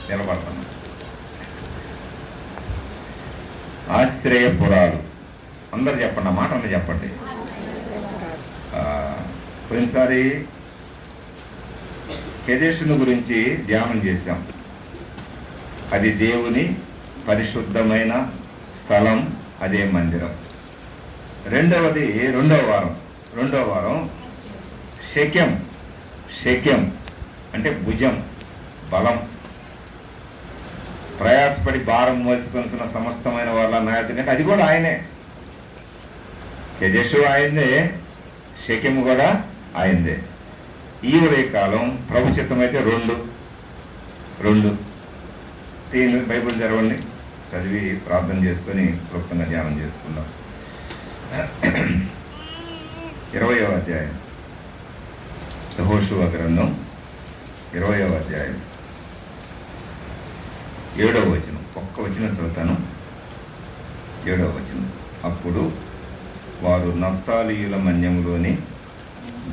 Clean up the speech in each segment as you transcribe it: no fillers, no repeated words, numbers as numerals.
నిలబడతాను. ఆశ్రయపురాలు అందరు చెప్పండి, ఆ మాట అందరు చెప్పండి. పోయినసారి కెదేషును గురించి ధ్యానం చేశాం. అది దేవుని పరిశుద్ధమైన స్థలం, అదే మందిరం. రెండవ వారం శక్యం అంటే భుజం, బలం. ప్రయాసపడి భారం మోసుకొనిసిన సమస్తమైన వాళ్ళ నాయకుడు అంటే అది కూడా ఆయనే. కెదేషు ఆయనదే, శక్యము కూడా ఆయనదే. ఈ ఉదయకాలం ప్రభు చిత్తమైతే రెండు దీని బైబిల్ చదవండి, చదివి ప్రార్థన చేసుకొని క్లుప్తంగా ధ్యానం చేసుకుందాం. 20వ అధ్యాయం, యెహోషువ గ్రంథం 20వ అధ్యాయం 7వ వచనం. ఒక్క వచనం చదువుతాను. 7వ వచనం. అప్పుడు వారు నఫ్తాలీయుల మన్యములోని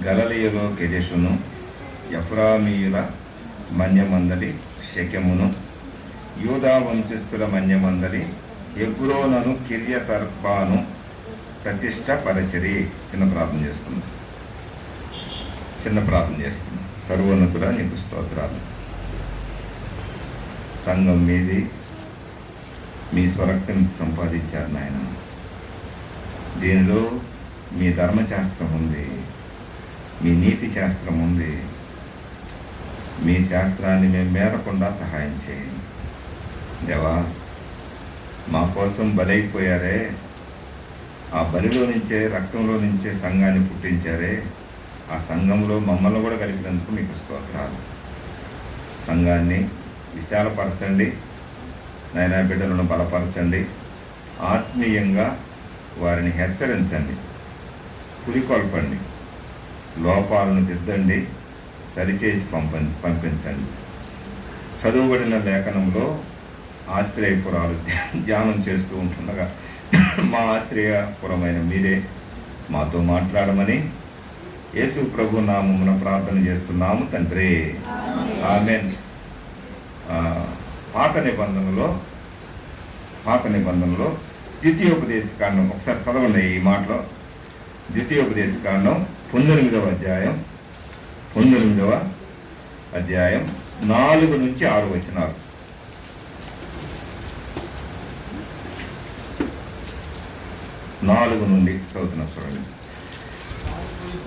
గలిలయలో కెదెషును, ఎఫ్రామీయుల మన్యమందలి శకెమును, యూదా వంశస్థుల మన్యమందలి ఎగ్రోనను కిర్యతర్బాను ప్రతిష్టపరచరి. చిన్న ప్రార్థన చేస్తుంది. సర్వోన్నతుడా నీకు స్తోత్రాలు. సంఘం మీది, మీ స్వరక్తం సంపాదించారు నాయన. దీనిలో మీ ధర్మశాస్త్రం ఉంది, మీ నీతి శాస్త్రం ఉంది. మీ శాస్త్రాన్ని మేము మేరకుండా సహాయం చేయండి దేవా. మా కోసం బలైపోయారే, ఆ బలిలో నుంచే, రక్తంలో నుంచే సంఘాన్ని పుట్టించారే. ఆ సంఘంలో మమ్మల్ని కూడా కలిపినందుకు మీకు స్తోత్రాలు. సంఘాన్ని విశాలపరచండి నాయనా. బిడ్డలను బలపరచండి, ఆత్మీయంగా వారిని హెచ్చరించండి, పురికొల్పండి, లోపాలను దిద్దండి, సరిచేసి పంపించండి. చదువుబడిన లేఖనంలో ఆశ్రయపురాలు ధ్యానం చేస్తూ ఉంటుండగా మా ఆశ్రయపురమైన మీరే మాతో మాట్లాడమని యేసు ప్రభు నామమున ప్రార్థన చేస్తున్నాము తండ్రి, ఆమేన్. పాత నిబంధనలో ద్వితీయోపదేశకాండం ఒకసారి చదవండి. ఈ మాటలో ద్వితీయోపదేశకాండం 19వ అధ్యాయం 4 నుంచి 6 వచనాలు. 4 నుండి చదువుతున్నా చూడండి.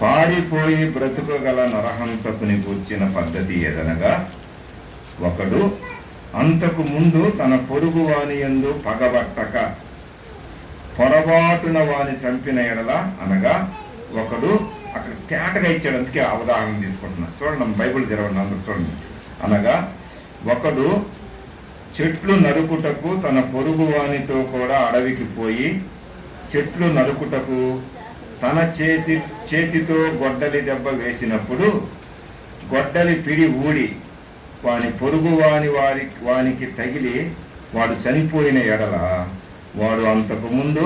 పారిపోయి బ్రతుకగల నరహంతకుని కూర్చిన పద్ధతి ఏదనగా, ఒకడు అంతకు ముందు తన పొరుగు వాని యందు పగబట్టక పొరబాటున వాని చంపిన ఎడల, అనగా ఒకడు అక్కడ తేటగా ఇచ్చాడు, అందుకే ఆ ఉదాహరణ తీసుకుంటున్నా. చూడండి, బైబిల్ తెరవండి అందరూ చూడండి. అనగా ఒకడు చెట్లు నరుకుటకు తన పొరుగు వానితో కూడా అడవికి పోయి, చెట్లు నరుకుటకు తన చేతితో గొడ్డలి దెబ్బ వేసినప్పుడు గొడ్డలి పిడి ఊడి వాని పొరుగు వానికి తగిలి వాడు చనిపోయిన ఎడల, వాడు అంతకు ముందు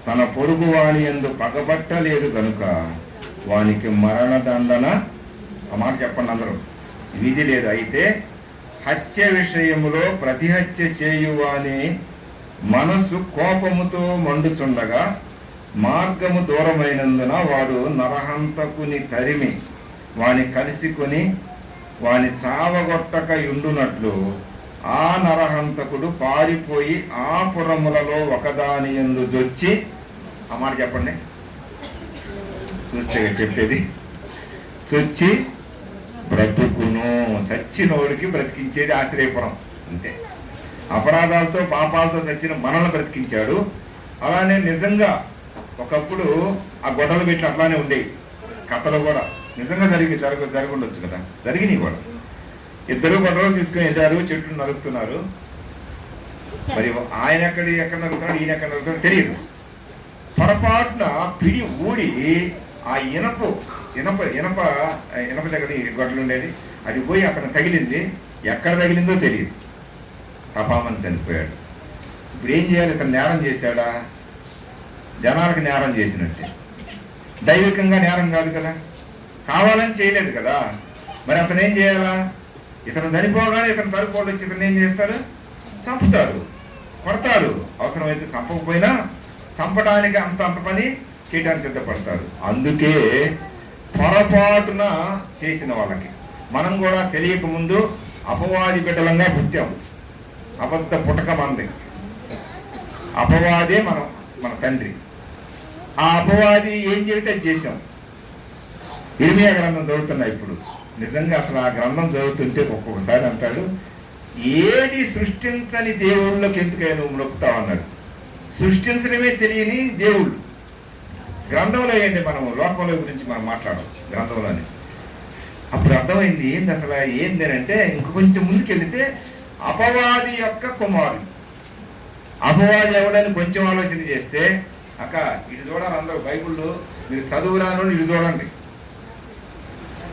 తన పొరుగు వాని యందు పగబట్టలేదు కనుక వానికి మరణదండన. ఆ మాట చెప్పండి అందరూ, విధి లేదు. అయితే హత్య విషయములో ప్రతిహత్య చేయువాని మనసు కోపముతో మండుచుండగా మార్గము దూరమైనందున వాడు నరహంతకుని తరిమి వాని కలిసికొని వాని చావగొట్టక యుండునట్లు ఆ నరహంతకుడు పారిపోయి ఆ పురములలో ఒకదాని యందు జొచ్చి. ఆ మాట చెప్పండి, చూస్తే చెప్పేది, చొచ్చి బ్రతుకును. చచ్చినోడికి బ్రతికించేది ఆశ్రయపురం అంతే. అపరాధాలతో పాపాలతో చచ్చిన మనల్ని బ్రతికించాడు. అలానే నిజంగా ఒకప్పుడు ఆ గొడవలు పెట్టి అట్లానే ఉండేవి. కథలు కూడా నిజంగా జరగండొచ్చు కదా, జరిగినాయి కూడా. ఇద్దరు గొడవలు తీసుకుని వెళ్ళారు, చెట్లు నరుకుతున్నారు. మరి ఆయన ఎక్కడ నరుకుతున్నాడు, ఈయన ఎక్కడ నరుకుతున్నాడు తెలియదు. పొరపాటున పిడి ఊడి ఆ ఇనప దగ్గర గొడ్డలు ఉండేది, అది పోయి అతను తగిలింది. ఎక్కడ తగిలిందో తెలియదు, తపామని చనిపోయాడు. ఇప్పుడు ఏం చేయాలి? ఇతను నేరం చేశాడా? జనాలకు నేరం చేసినట్టే, దైవికంగా నేరం కాదు కదా, కావాలని చేయలేదు కదా. మరి అతను ఏం చేయాలా? ఇతను చనిపోగానే ఇతను తరుపుకోడు వచ్చి ఇతను ఏం చేస్తారు? చంపుతారు, కొడతారు. అవసరమైతే చంపకపోయినా చంపడానికి అంత పని చేయడానికి సిద్ధపడతారు. అందుకే పొరపాటున చేసిన వాళ్ళకి మనం కూడా తెలియక ముందు అపవాది బిడ్డలంగా పుట్టాం. అబద్ధ పుటక మంది, అపవాదే మన తండ్రి. ఆ అపవాది ఏం చేస్తే చేశాం. ఇర్మియా గ్రంథం చదువుతున్నా ఇప్పుడు. నిజంగా అసలు ఆ గ్రంథం చదువుతుంటే ఒక్కొక్కసారి అంటాడు, ఏది సృష్టించని దేవుళ్ళకి ఎందుకైనా నువ్వు నొక్కుతావు అన్నాడు. సృష్టించడమే తెలియని దేవుళ్ళు గ్రంథంలో ఏంటి, మనం లోకంలో గురించి మనం మాట్లాడాం గ్రంథంలోని. అప్పుడు అర్థమైంది ఏంది అసలు ఏంది అంటే, ఇంక కొంచెం ముందుకెళ్తే అపవాది యొక్క కుమారుడు. అపవాది ఎవడని కొంచెం ఆలోచన చేస్తే, అక్క ఇటు చూడాలి అందరూ బైబుల్లో, మీరు చదువు రాను ఇటు చూడండి,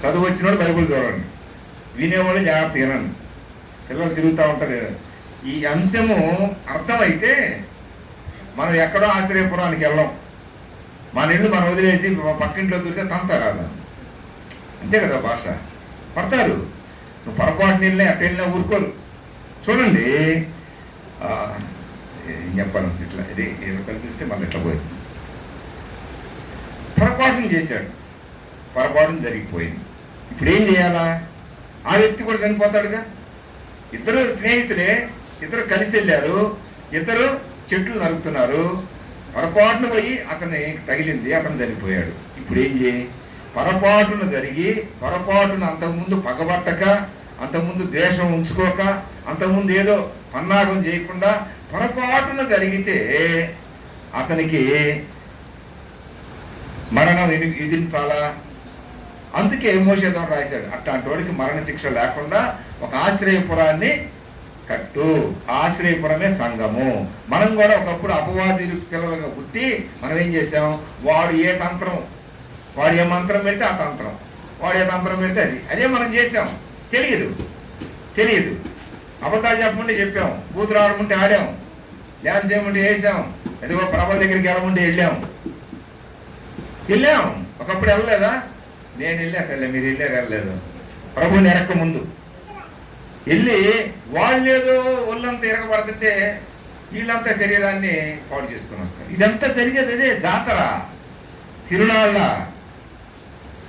చదువు వచ్చినోడు బైబుల్ చూడండి, వినేవాళ్ళు జాగ్రత్త వినండి. పిల్లలు తిరుగుతూ ఉంటారు. ఈ అంశము అర్థమైతే మనం ఎక్కడో ఆశ్రయపురానికి వెళ్ళాం. మన ఇల్లు మనం వదిలేసి పక్కింట్లో దూరితే తంతారు కదా, అంతే కదా భాష. పడతారు. నువ్వు పొరపాటుని వెళ్ళినా ఎక్కడ వెళ్ళినా ఊరుకోరు. చూడండి చెప్పాను ఇట్లా, ఇది ఏదో కల్పిస్తే మళ్ళీ ఇట్లా పోయింది. పొరపాటును చేశాడు, పొరపాటును జరిగిపోయింది. ఇప్పుడు ఏం చేయాలా? ఆ వ్యక్తి కూడా చనిపోతాడుగా. ఇద్దరు స్నేహితులే, ఇద్దరు కలిసి వెళ్ళారు, ఇద్దరు చెట్లు నరుకుతున్నారు. పొరపాటున పోయి అతన్ని తగిలింది, అతను చనిపోయాడు. ఇప్పుడు ఏం చేయి? పొరపాటున జరిగి, పొరపాటున అంతకుముందు పగబట్టక, అంతకుముందు ద్వేషం ఉంచుకోక, అంతకుముందు ఏదో పన్నాగం చేయకుండా పొరపాటున జరిగితే అతనికి మరణం విధించాలా? అందుకే మోషే ద్వారా రాశాడు, అట్లాంటి వాడికి మరణ శిక్ష లేకుండా ఒక ఆశ్రయపురాన్ని కట్టు. ఆశ్రయపురమే సంఘము. మనం కూడా ఒకప్పుడు అపవాది పిల్లలుగా పుట్టి మనం ఏం చేసాం? వాడు ఏ తంత్రం, వాడు ఏ మంత్రం పెడితే ఆ తంత్రం, వాడు ఏ తంత్రం పెడితే అదే మనం చేసాం. తెలియదు. అబద్ధాలు చెప్పమంటే చెప్పాం, కూతురు ఆడమంటే ఆడాం, డ్యాన్స్ చేయమంటే వేసాం, ఎదుగో ప్రభా దగ్గరికి వెళ్ళమంటే వెళ్ళాం. ఒకప్పుడు వెళ్ళలేదా? నేను వెళ్ళాకలే, మీరు వెళ్ళలేదు. ప్రభుని ఎరక్క ముందు వెళ్ళి వాళ్ళేదో ఒళ్ళంతా ఎరగబడుతుంటే వీళ్ళంతా శరీరాన్ని పాడు చేసుకుని వస్తారు. ఇదంతా జరిగేది అదే జాతర,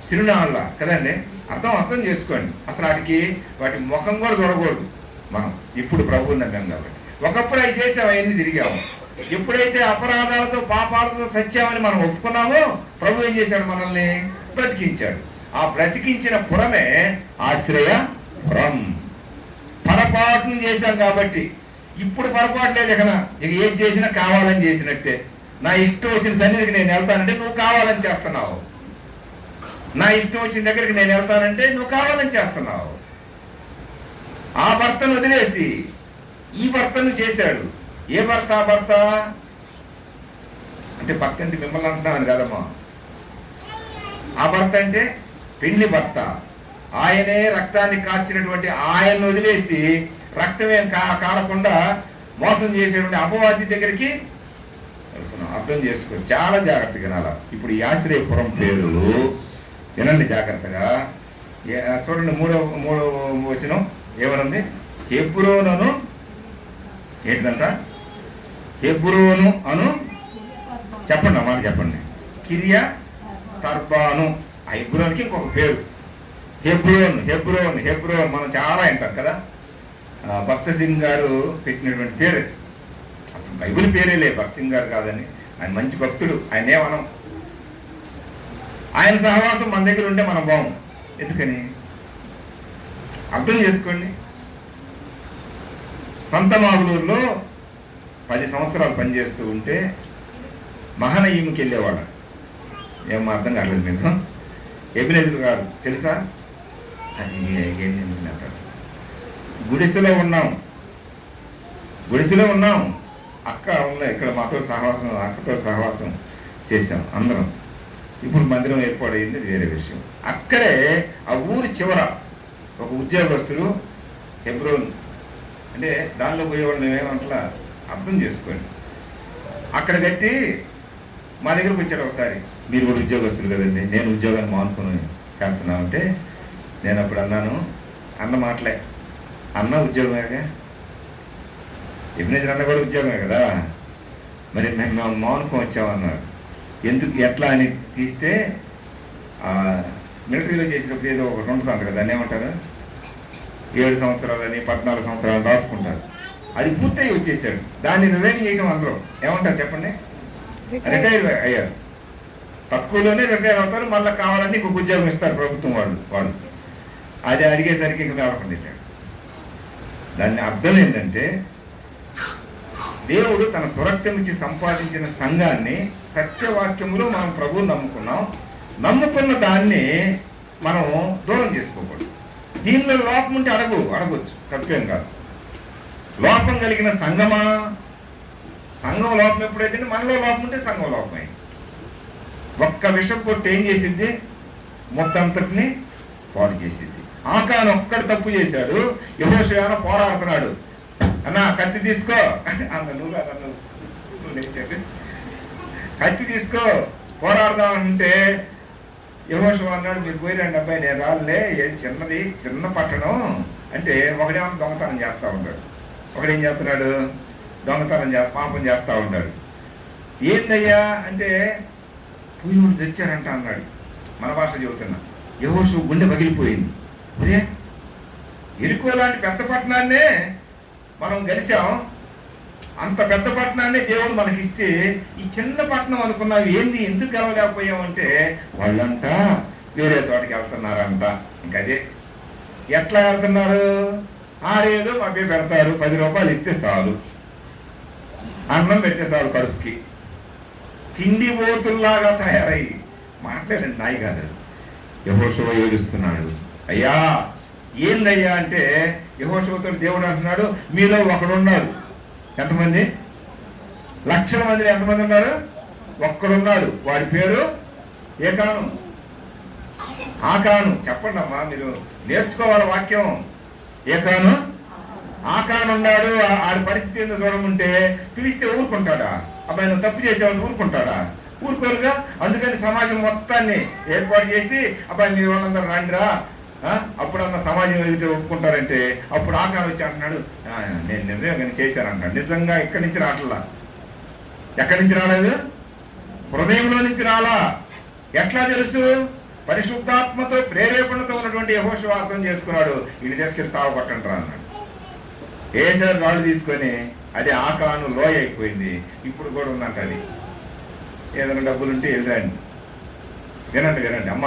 తిరునాళ్ళ కదండి. అర్థం చేసుకోండి. అసలు వాటి ముఖం కూడా చూడకూడదు మనం. ఇప్పుడు ప్రభువుని నమ్మాం కాబట్టి. ఒకప్పుడు అవి చేసాము, అవన్నీ తిరిగాము. ఎప్పుడైతే అపరాధాలతో పాపాలతో సత్యామని మనం ఒప్పుకున్నామో ప్రభు ఏం చేశాడు? మనల్ని బ్రతికించాడు. ఆ బ్రతికించిన పురమే ఆశ్రయపురం. పొరపాటును చేశాం కాబట్టి ఇప్పుడు పొరపాటు లేదు. ఇక ఏది చేసినా కావాలని చేసినట్టే. నా ఇష్టం వచ్చిన సన్నిధికి నేను వెళ్తానంటే నువ్వు కావాలని చేస్తున్నావు. నా ఇష్టం వచ్చిన దగ్గరికి నేను వెళ్తానంటే నువ్వు కావాలని చేస్తున్నావు. ఆ భర్తను వదిలేసి ఈ భర్తను చేశాడు. ఏ భర్త? ఆ భర్త అంటే భర్త అంటే మిమ్మల్ని అంటున్నాను కదమ్మా. ఆ భర్త అంటే పెళ్లి భర్త. ఆయనే రక్తాన్ని కార్చినటువంటి ఆయన్ని వదిలేసి రక్తమేం కారకుండా మోసం చేసేటువంటి అపవాది దగ్గరికి వెళ్తున్నాం. అర్థం చేసుకో, చాలా జాగ్రత్తగా వినాలా. ఇప్పుడు ఈ ఆశ్రయపురం పేరు వినండి జాగ్రత్తగా. చూడండి, మూడో వచనం ఏమనుంది? హెబ్రోను ఏంటిదంట? హెబ్రోను అను చెప్పండి, అమ్మాట చెప్పండి. కిరియా తర్బాను. ఆ హెబ్రోన్కి ఇంకొక పేరు హెబ్రోన్. మనం చాలా వింటాం కదా. భక్త సింగ్ గారు పెట్టినటువంటి పేరు. అసలు బైబిల్ పేరేలే, భక్త సింగ్ గారు కాదని. ఆయన మంచి భక్తుడు, ఆయన ఏమనం. ఆయన సహవాసం మన దగ్గర ఉంటే మనం బాగు. ఎందుకని అర్థం చేసుకోండి. సంతమాగులూరులో 10 సంవత్సరాలు పనిచేస్తూ ఉంటే మహనయీముకి వెళ్ళేవాడు. ఏమో అర్థం కాలేదు మీకు. ఎబినేజర్ గారు తెలుసా? అది అంటారు. గుడిసెలో ఉన్నాం. అక్క ఉన్నాయి ఇక్కడ, మాతో సహవాసం, అక్కతో సహవాసం చేశాం అందరం. ఇప్పుడు మందిరం ఏర్పాటైంది, వేరే విషయం. అక్కడే ఆ ఊరి చివర ఒక ఉద్యోగస్తులు హెబ్రోన్ అంటే దానిలో పోయేవాళ్ళు ఏమంటలా అర్థం చేసుకోండి. అక్కడ కట్టి మా దగ్గరకు వచ్చాడు ఒకసారి. మీరు కూడా ఉద్యోగస్తులు కదండి, నేను ఉద్యోగాన్ని మానుకొని చేస్తున్నామంటే నేను అప్పుడు అన్నాను, అన్న మాటలే అన్న ఉద్యోగమేగా, ఎబ్నేజర్ అన్న కూడా ఉద్యోగమే కదా. మరి మేము మౌనకం వచ్చామన్నాడు. ఎందుకు ఎట్లా అని తీస్తే మిలిటరీలో చేసినప్పుడు ఏదో ఒకటి ఉంటుంది కదా, దాన్ని ఏమంటారు, 7 సంవత్సరాలని 14 సంవత్సరాలు రాసుకుంటారు. అది పూర్తయి వచ్చేసాడు. దాన్ని రిజైన్ చేయడం అందరూ ఏమంటారు చెప్పండి, రిటైర్ అయ్యారు. తక్కువలోనే రిటైర్ అవుతారు, మళ్ళీ కావాలని ఇంకొక ఉద్యోగం ఇస్తారు ప్రభుత్వం వాళ్ళు. అది అడిగేసరికి ఇంక మేలకుండేశాడు. దాని అర్థం ఏంటంటే, దేవుడు తన స్వరక్తం ఇచ్చి సంపాదించిన సంఘాన్ని సత్యవాక్యములో మనం ప్రభువుని నమ్ముకున్నాం. నమ్ముకున్న దాన్ని మనం దూరం చేసుకోకూడదు. దీనిలో లోపం ఉంటే అడగొచ్చు, తప్పేం కాదు. లోపం కలిగిన సంఘమా, సంఘం లోపం ఎప్పుడైతే మనలో లోపం ఉంటే సంఘం లోపమైంది. ఒక్క విషం కొట్టి ఏం చేసింది, మొత్తం అంతటిని పాడు చేసింది. ఆకాను ఒక్కడు తప్పు చేశాడు, యెహోషువ పోరాడుతున్నాడు. అన్నా కత్తి తీసుకో కత్తి తీసుకో పోరాడదామంటే యెహోషువ అన్నాడు, మీరు పోయిరండి అబ్బాయి, నేను రాళ్ళే, చిన్నది చిన్న పట్టణం అంటే ఒకడేమో దొంగతనం చేస్తూ ఉంటాడు, ఒకడేం చేస్తున్నాడు, పాపం చేస్తూ ఉంటాడు. ఏందయ్యా అంటే పోయినోడు తెచ్చారంట అన్నాడు. మన భాష చెబుతున్నా, యెహోషువ గుండె పగిలిపోయింది. అరే ఎరుకో లాంటి పెద్ద పట్టణాన్నే మనం గెలిచాం, అంత పెద్ద పట్టణాన్ని దేవుడు మనకిస్తే ఈ చిన్న పట్టణం అనుకున్నావు ఏంది, ఎందుకు గెలవలేకపోయామంటే వాళ్ళంట వేరే చోటకి వెళ్తున్నారంట. ఇంకదే ఎట్లా వెళ్తున్నారు, ఆడేదో మాకే పెడతారు, 10 రూపాయలు ఇస్తే చాలు, అన్నం పెడితే చాలు కడుపుకి, తిండి బోతుల్లాగా తయారయ్యి మాట్లాడండి. నాయి కాదు. యెహోషువ ఏడుస్తున్నాడు, అయ్యా ఏందయ్యా అంటే, యెహోషువతో దేవుడు అంటున్నాడు, మీలో ఒకడున్నాడు. ఎంతమంది? లక్షల మందిలో ఎంతమంది ఉన్నారు? ఒక్కడున్నాడు, వాడి పేరు ఏకాను, ఆకాను. చెప్పండి అమ్మా, మీరు నేర్చుకోవాలి వాక్యం. ఏకాను, ఆకాను ఉన్నాడు. ఆడి పరిస్థితి ఏందో చూడమంటే పిలిస్తే ఊరుకుంటాడా? అబ్బాయి నువ్వు తప్పు చేసావని ఊరుకుంటాడా? ఊరుకోరుగా. అందుకని సమాజం మొత్తాన్ని ఏర్పాటు చేసి, అబ్బాయి మీరు వాళ్ళందరూ రండిరా, అప్పుడన్నా సమాజం ఎదుటి ఒప్పుకుంటారంటే అప్పుడు ఆకారం వచ్చి అంటున్నాడు, నేను నిజంగా చేశానంట. నిజంగా ఎక్కడి నుంచి రావట్లా, ఎక్కడి నుంచి రాలేదు, హృదయంలో నుంచి రాలా. ఎట్లా తెలుసు? పరిశుద్ధాత్మతో ప్రేరేపణతో ఉన్నటువంటి యెహోషువ అర్థం చేసుకున్నాడు, ఇది చేసుకెళ్ళి సాగు పట్టంటారా అన్నాడు. ఏసారి రాళ్ళు తీసుకొని అది ఆకాను లోయ అయిపోయింది. ఇప్పుడు కూడా ఉందంట. అది ఏదైనా డబ్బులుంటే వెళ్ళండి, వినండి అమ్మ,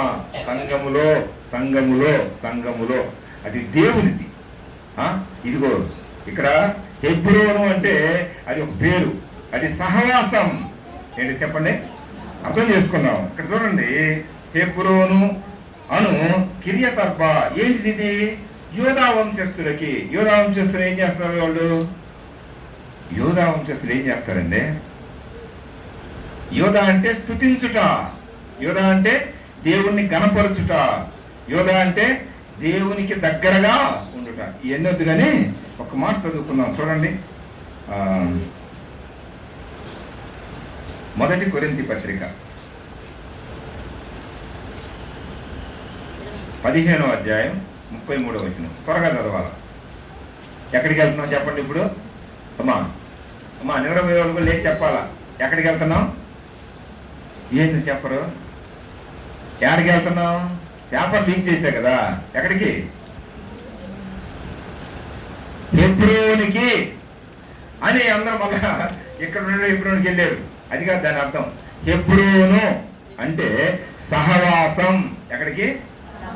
సంఘములో అది దేవునిది. ఇదిగో ఇక్కడ హెబ్రోను అంటే అది ఒక పేరు, అది సహవాసం. ఏంటి చెప్పండి, అర్థం చేసుకున్నాం. ఇక్కడ చూడండి, హెబ్రోను అను కిరియతర్బా. ఏంటిది? ఇది యోధా వంశస్థులకి. యోధా వంశస్థులు ఏం చేస్తారు? యోధా వంశస్థులు ఏం చేస్తారండి? యోధా అంటే స్తుతించుట, యోధా అంటే దేవుణ్ణి గణపరచుట, యోధా అంటే దేవునికి దగ్గరగా ఉండుట. ఇవన్నీ వద్దు కానీ ఒక మాట చదువుకుందాం. చూడండి, 1 కొరింథీ పత్రిక 15వ అధ్యాయం 33వ వచనం. త్వరగా చదవాలి. ఎక్కడికి వెళ్తున్నాం చెప్పండి ఇప్పుడు. అమ్మా నిద్రపోయే వాళ్ళు లేచి చెప్పాలా. ఎక్కడికి వెళ్తున్నాం? ఏంది చెప్పరు? ఎక్కడికి వెళ్తున్నాం? పేపర్ లీక్ చేశా కదా. ఎక్కడికి? హెబ్రోనికి అని అందరూ మళ్ళా ఇక్కడ నుండి హెబ్రోనికి వెళ్ళారు. అది కాదు దాని అర్థం. హెబ్రోను అంటే సహవాసం. ఎక్కడికి?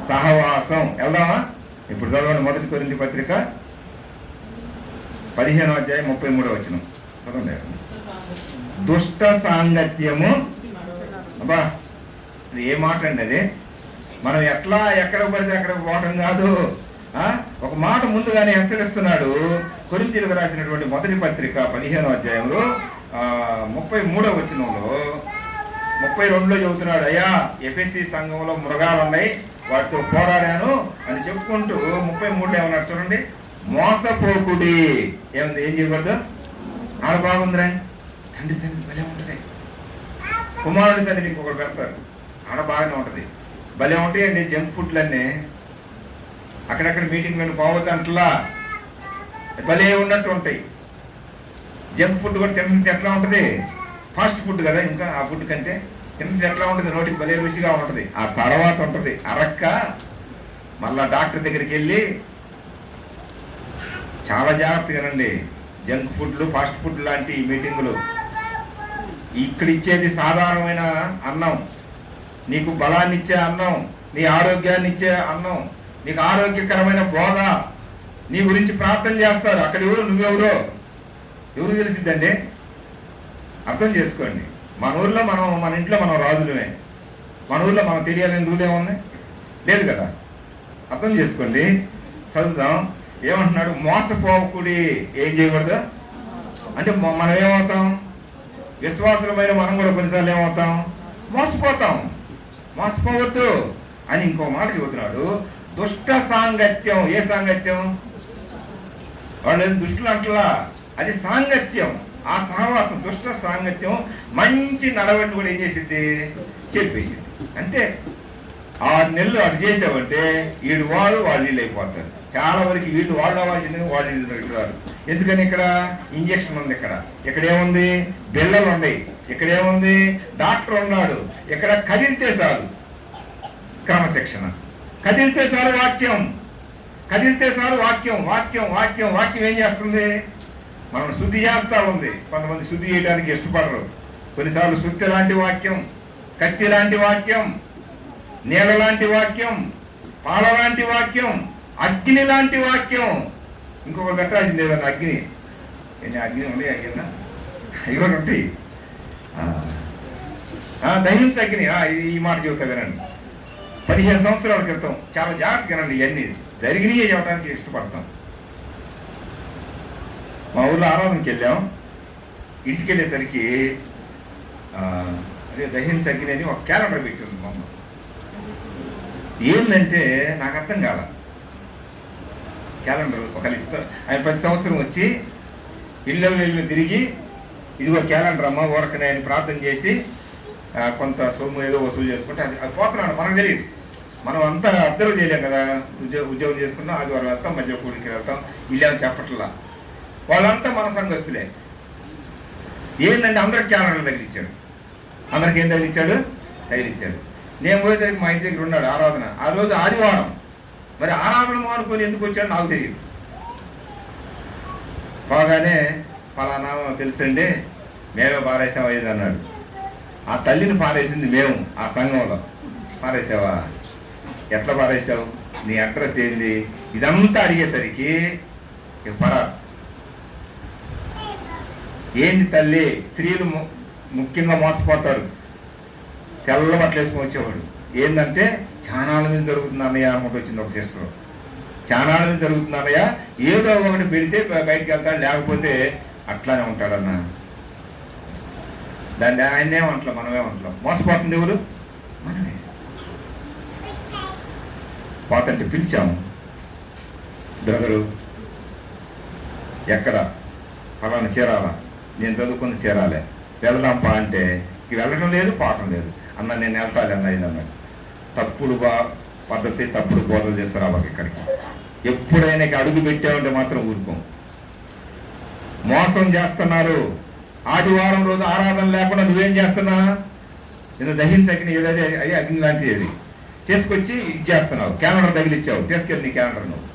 సహవాసం. వెళ్దామా? ఇప్పుడు చదవండి 1 కొరింథీ పత్రిక 15వ అధ్యాయం 33వ వచనం చదవండి. దుష్ట సాంగత్యము. అబ్బా ఏ మాట అండి అది? మనం ఎక్కడ పడితే అక్కడ పోవటం కాదు. ఒక మాట ముందుగానే హెచ్చరిస్తున్నాడు. కొరింథీయులకు రాసినటువంటి 1 పత్రిక 15వ అధ్యాయంలో 33వ వచనంలో 32లో చెబుతున్నాడు, అయ్యా ఎఫెసీ సంఘంలో మృగాలు ఉన్నాయి, వాటితో పోరాడాను అని చెప్పుకుంటూ 33లో ఏమన్నాడు చూడండి. మోసపోకుడి. ఏముంది? ఏం చేయకూడదు? ఆడ బాగుందిరా, తండ్రి సన్నిధి భలే ఉంటుంది, కుమారుడి సన్నిధి ఇంకొకటి పెడతారు, ఆడ బాగానే ఉంటుంది, భలే ఉంటాయండి జంక్ ఫుడ్లన్నీ. అక్కడక్కడ మీటింగ్ వెళ్ళి పోవద్దంటలా, భలే ఉన్నట్టు ఉంటాయి. జంక్ ఫుడ్ కూడా తింటే ఎట్లా ఉంటుంది, ఫాస్ట్ ఫుడ్ కదా, ఇంకా ఆ ఫుడ్ కంటే తింటే ఎట్లా ఉంటుంది, నోటికి భలే రుచిగా ఉంటుంది. ఆ తర్వాత ఉంటుంది అరక్క, మళ్ళా డాక్టర్ దగ్గరికి వెళ్ళి చాలా జాగ్రత్తగానండి. జంక్ ఫుడ్లు, ఫాస్ట్ ఫుడ్ లాంటి మీటింగులు. ఇక్కడ ఇచ్చేది సాధారణమైన అన్నం, నీకు బలాన్ని ఇచ్చే అన్నం, నీ ఆరోగ్యాన్ని ఇచ్చే అన్నం, నీకు ఆరోగ్యకరమైన బోధ, నీ గురించి ప్రార్థన చేస్తారు. అక్కడ ఎవరు, నువ్వెవరో ఎవరు తెలిసిద్దండి. అర్థం చేసుకోండి. మన ఊర్లో మన ఇంట్లో మనం రాజులమే. మన ఊర్లో మనం తెలియాలని రూల్ ఏముంది, లేదు కదా. అర్థం చేసుకోండి. చదువుదాం. ఏమంటున్నాడు, మోసపోకుడి. ఏం చేయకూడదు అంటే మనం ఏమవుతాం, విశ్వాసులమైన మనం కూడా కొన్నిసార్లు ఏమవుతాం, మోసపోతాం. మోసపోవద్దు అని ఇంకో మాట చెబుతున్నాడు. దుష్ట సాంగత్యం. ఏ సాంగత్యం? వాళ్ళు దుష్టులు అంటలా, అది సాంగత్యం. ఆ సహవాసం, దుష్ట సాంగత్యం మంచి నడవడిని కూడా ఏం చేసింది, చెప్పేసింది. అంటే 6 నెలలు అటు చేసావంటే వీడు వాళ్ళు వీళ్ళు అయిపోతారు. చాలా వరకు వీళ్ళు వాళ్ళు అవ్వాల్సింది వాళ్ళు వీళ్ళు. ఎందుకని ఇక్కడ ఇంజక్షన్ ఉంది, ఇక్కడ ఏముంది, బిళ్ళలు ఉన్నాయి, ఇక్కడ ఏముంది, డాక్టర్ ఉన్నాడు. ఇక్కడ కదిలితే చాలు క్రమశిక్షణ, కదిలితే చాలు వాక్యం, కదిలితే చాలు వాక్యం. వాక్యం వాక్యం వాక్యం ఏం చేస్తుంది, మనం శుద్ధి చేస్తూ ఉంది. కొంతమంది శుద్ధి చేయడానికి ఇష్టపడరు. కొన్నిసార్లు సుత్తి లాంటి వాక్యం, కత్తి లాంటి వాక్యం, నీళ్ళ లాంటి వాక్యం, పాల లాంటి వాక్యం, అగ్ని లాంటి వాక్యం. ఇంకొకరు పెట్టాల్సింది ఏదన్నా అగ్ని, అగ్ని ఉంది, అగ్ని అవి కూడా ఉంటాయి. దహించ అగ్ని. ఈ మాట చెబుతా వినండి. 15 సంవత్సరాల క్రితం చాలా జాగ్రత్తగా వినండి. ఇవన్నీ జరిగినాయే చెప్పడానికి ఇష్టపడతాం. మా ఊళ్ళో ఆరాధనకి వెళ్ళాం. ఇంటికి వెళ్ళేసరికి అదే దహించ అగ్ని అని ఒక క్యాలెండర్ పెట్టింది మా అమ్మ. ఏంటంటే నాకు అర్థం కాల. క్యాలెండర్ ఒకళ్ళు ఇస్తారు. ఆయన ప్రతి సంవత్సరం వచ్చి ఇళ్ళు తిరిగి ఇదిగో క్యాలెండర్ అమ్మ ఊరకనే అని ప్రార్థన చేసి కొంత సొమ్ము ఏదో వసూలు చేసుకుంటే అది పోతున్నాడు. మనకు తెలియదు, మనం అంతా అబ్జర్వ్ చేయలేం కదా. ఉద్యోగం చేసుకుంటాం, ఆదివారం వెళ్తాం, మధ్య కూడికి వెళ్తాం, వీళ్ళేమో చెప్పట్లా. వాళ్ళంతా మన సంఘస్తులే. ఏంటంటే అందరికి క్యాలెండర్ తగిలిచ్చాడు. అందరికి ఏం తగిలిచ్చాడు, తగిలిచ్చాడు. నేను పోయేసరికి మా ఇంటి దగ్గర ఉన్నాడు ఆరాధన. ఆ రోజు ఆదివారం. మరి ఆరాధన మానుకొని ఎందుకు వచ్చాడు నాకు తెలియదు. పోగానే ఫలానా తెలుసండి, మేమే పారేసాం అయ్యేది అన్నాడు. ఆ తల్లిని పారేసింది మేము ఆ సంఘంలో. పారేసావా, ఎట్లా పారేసావు, నీ అడ్రస్ ఏంది, ఇదంతా అడిగేసరికి పరా. ఏంది తల్లి, స్త్రీలు ముఖ్యంగా మోసపోతారు. తెల్ల బట్టలు వేసుకొని వచ్చేవాడు. ఏంటంటే ఛానాల మీద జరుగుతుంది అన్నయ్య అనుకుంటూ వచ్చింది ఒక సిస్టర్. ఛానాల మీద జరుగుతుంది అన్నయ్య, ఏదో ఒకటి పెడితే బయటికి వెళ్తాడు, లేకపోతే అట్లానే ఉంటాడన్న. దాన్ని ఆయనేమంటలా, మనమేమంటలాం. మోసపోతుంది ఎవరు, మనమే. పోతంటే పిలిచాము, బ్రదరు ఎక్కడ, ఫలానా చేరాలా, నేను చదువుకుని చేరాలే, వెళదాంపా అంటే వెళ్ళడం లేదు, పోవటం లేదు. అన్న నేను వెళ్తాను అన్నది అన్నాడు. తప్పుడు పద్ధతి, తప్పుడు బోధలు చేస్తారు వాళ్ళకి. ఇక్కడికి ఎప్పుడైనా అడుగు పెట్టామంటే మాత్రం ఊరుకోం. మోసం చేస్తున్నారు. ఆదివారం రోజు ఆరాధన లేకుండా నువ్వేం చేస్తున్నా, నేను దహించకిని ఏదైతే అయ్యి అగ్ని లాంటిది ఏది చేసుకొచ్చి ఇది చేస్తున్నావు. క్యాలెండర్ తగిలిచ్చావు, తీసుకెళ్ళి నీ క్యాలెండర్ నువ్వు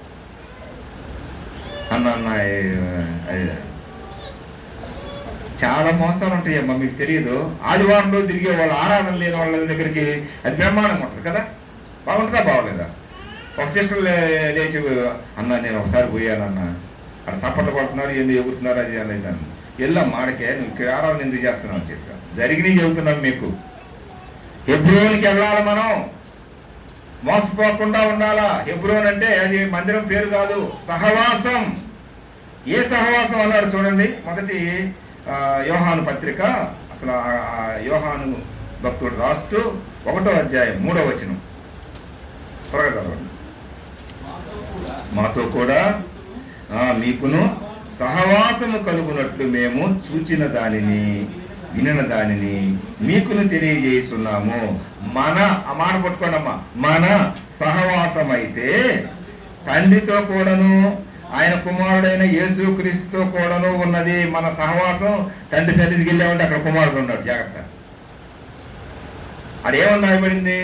అన్న. చాలా మోసాలు ఉంటాయమ్మా, మీకు తెలియదు. ఆదివారం రోజు తిరిగే వాళ్ళు, ఆరాధన లేని వాళ్ళ దగ్గరికి అది బ్రహ్మాండంగా ఉంటుంది కదా. బాగుంటుందా, బాగోలేదా? ఒక సిస్టర్ లేచి, అన్న నేను ఒకసారి పోయానన్న, అక్కడ సపోర్ట్ పడుతున్నారు, ఎందుకు ఎగురుతున్నారు, అది అనేది. వెళ్ళాం మాడకే, నువ్వు ఇక్కడ ఆరాధన ఎందుకు చేస్తున్నావు అని చెప్పా. జరిగినవి చెబుతున్నాం మీకు. హెబ్రోన్కి వెళ్ళాలి మనం, మోసపోకుండా ఉండాలా. హెబ్రోన్ అంటే అది మందిరం పేరు కాదు, సహవాసం. ఏ సహవాసం అన్నాడు చూడండి. మొదటి యోహాను పత్రిక, అసలు యోహాను భక్తుడు రాస్తూ 1వ అధ్యాయం 3వ వచనం త్వరగా చదవండి. మాతో కూడా మీకును సహవాసము కలుగునట్లు మేము చూచిన దానిని, వినిన దానిని మీకును తెలియజేస్తున్నాము. మన ఆ మాట పట్టుకోండమ్మా, మన సహవాసం అయితే తండ్రితో కూడాను ఆయన కుమారుడైన యేసుక్రీస్తుతో కూడాను ఉన్నది. మన సహవాసం తండ్రి సన్నిధికి వెళ్ళామంటే అక్కడ కుమారుడు ఉన్నాడు, జాగ్రత్త. అదేమని రాయబడింది?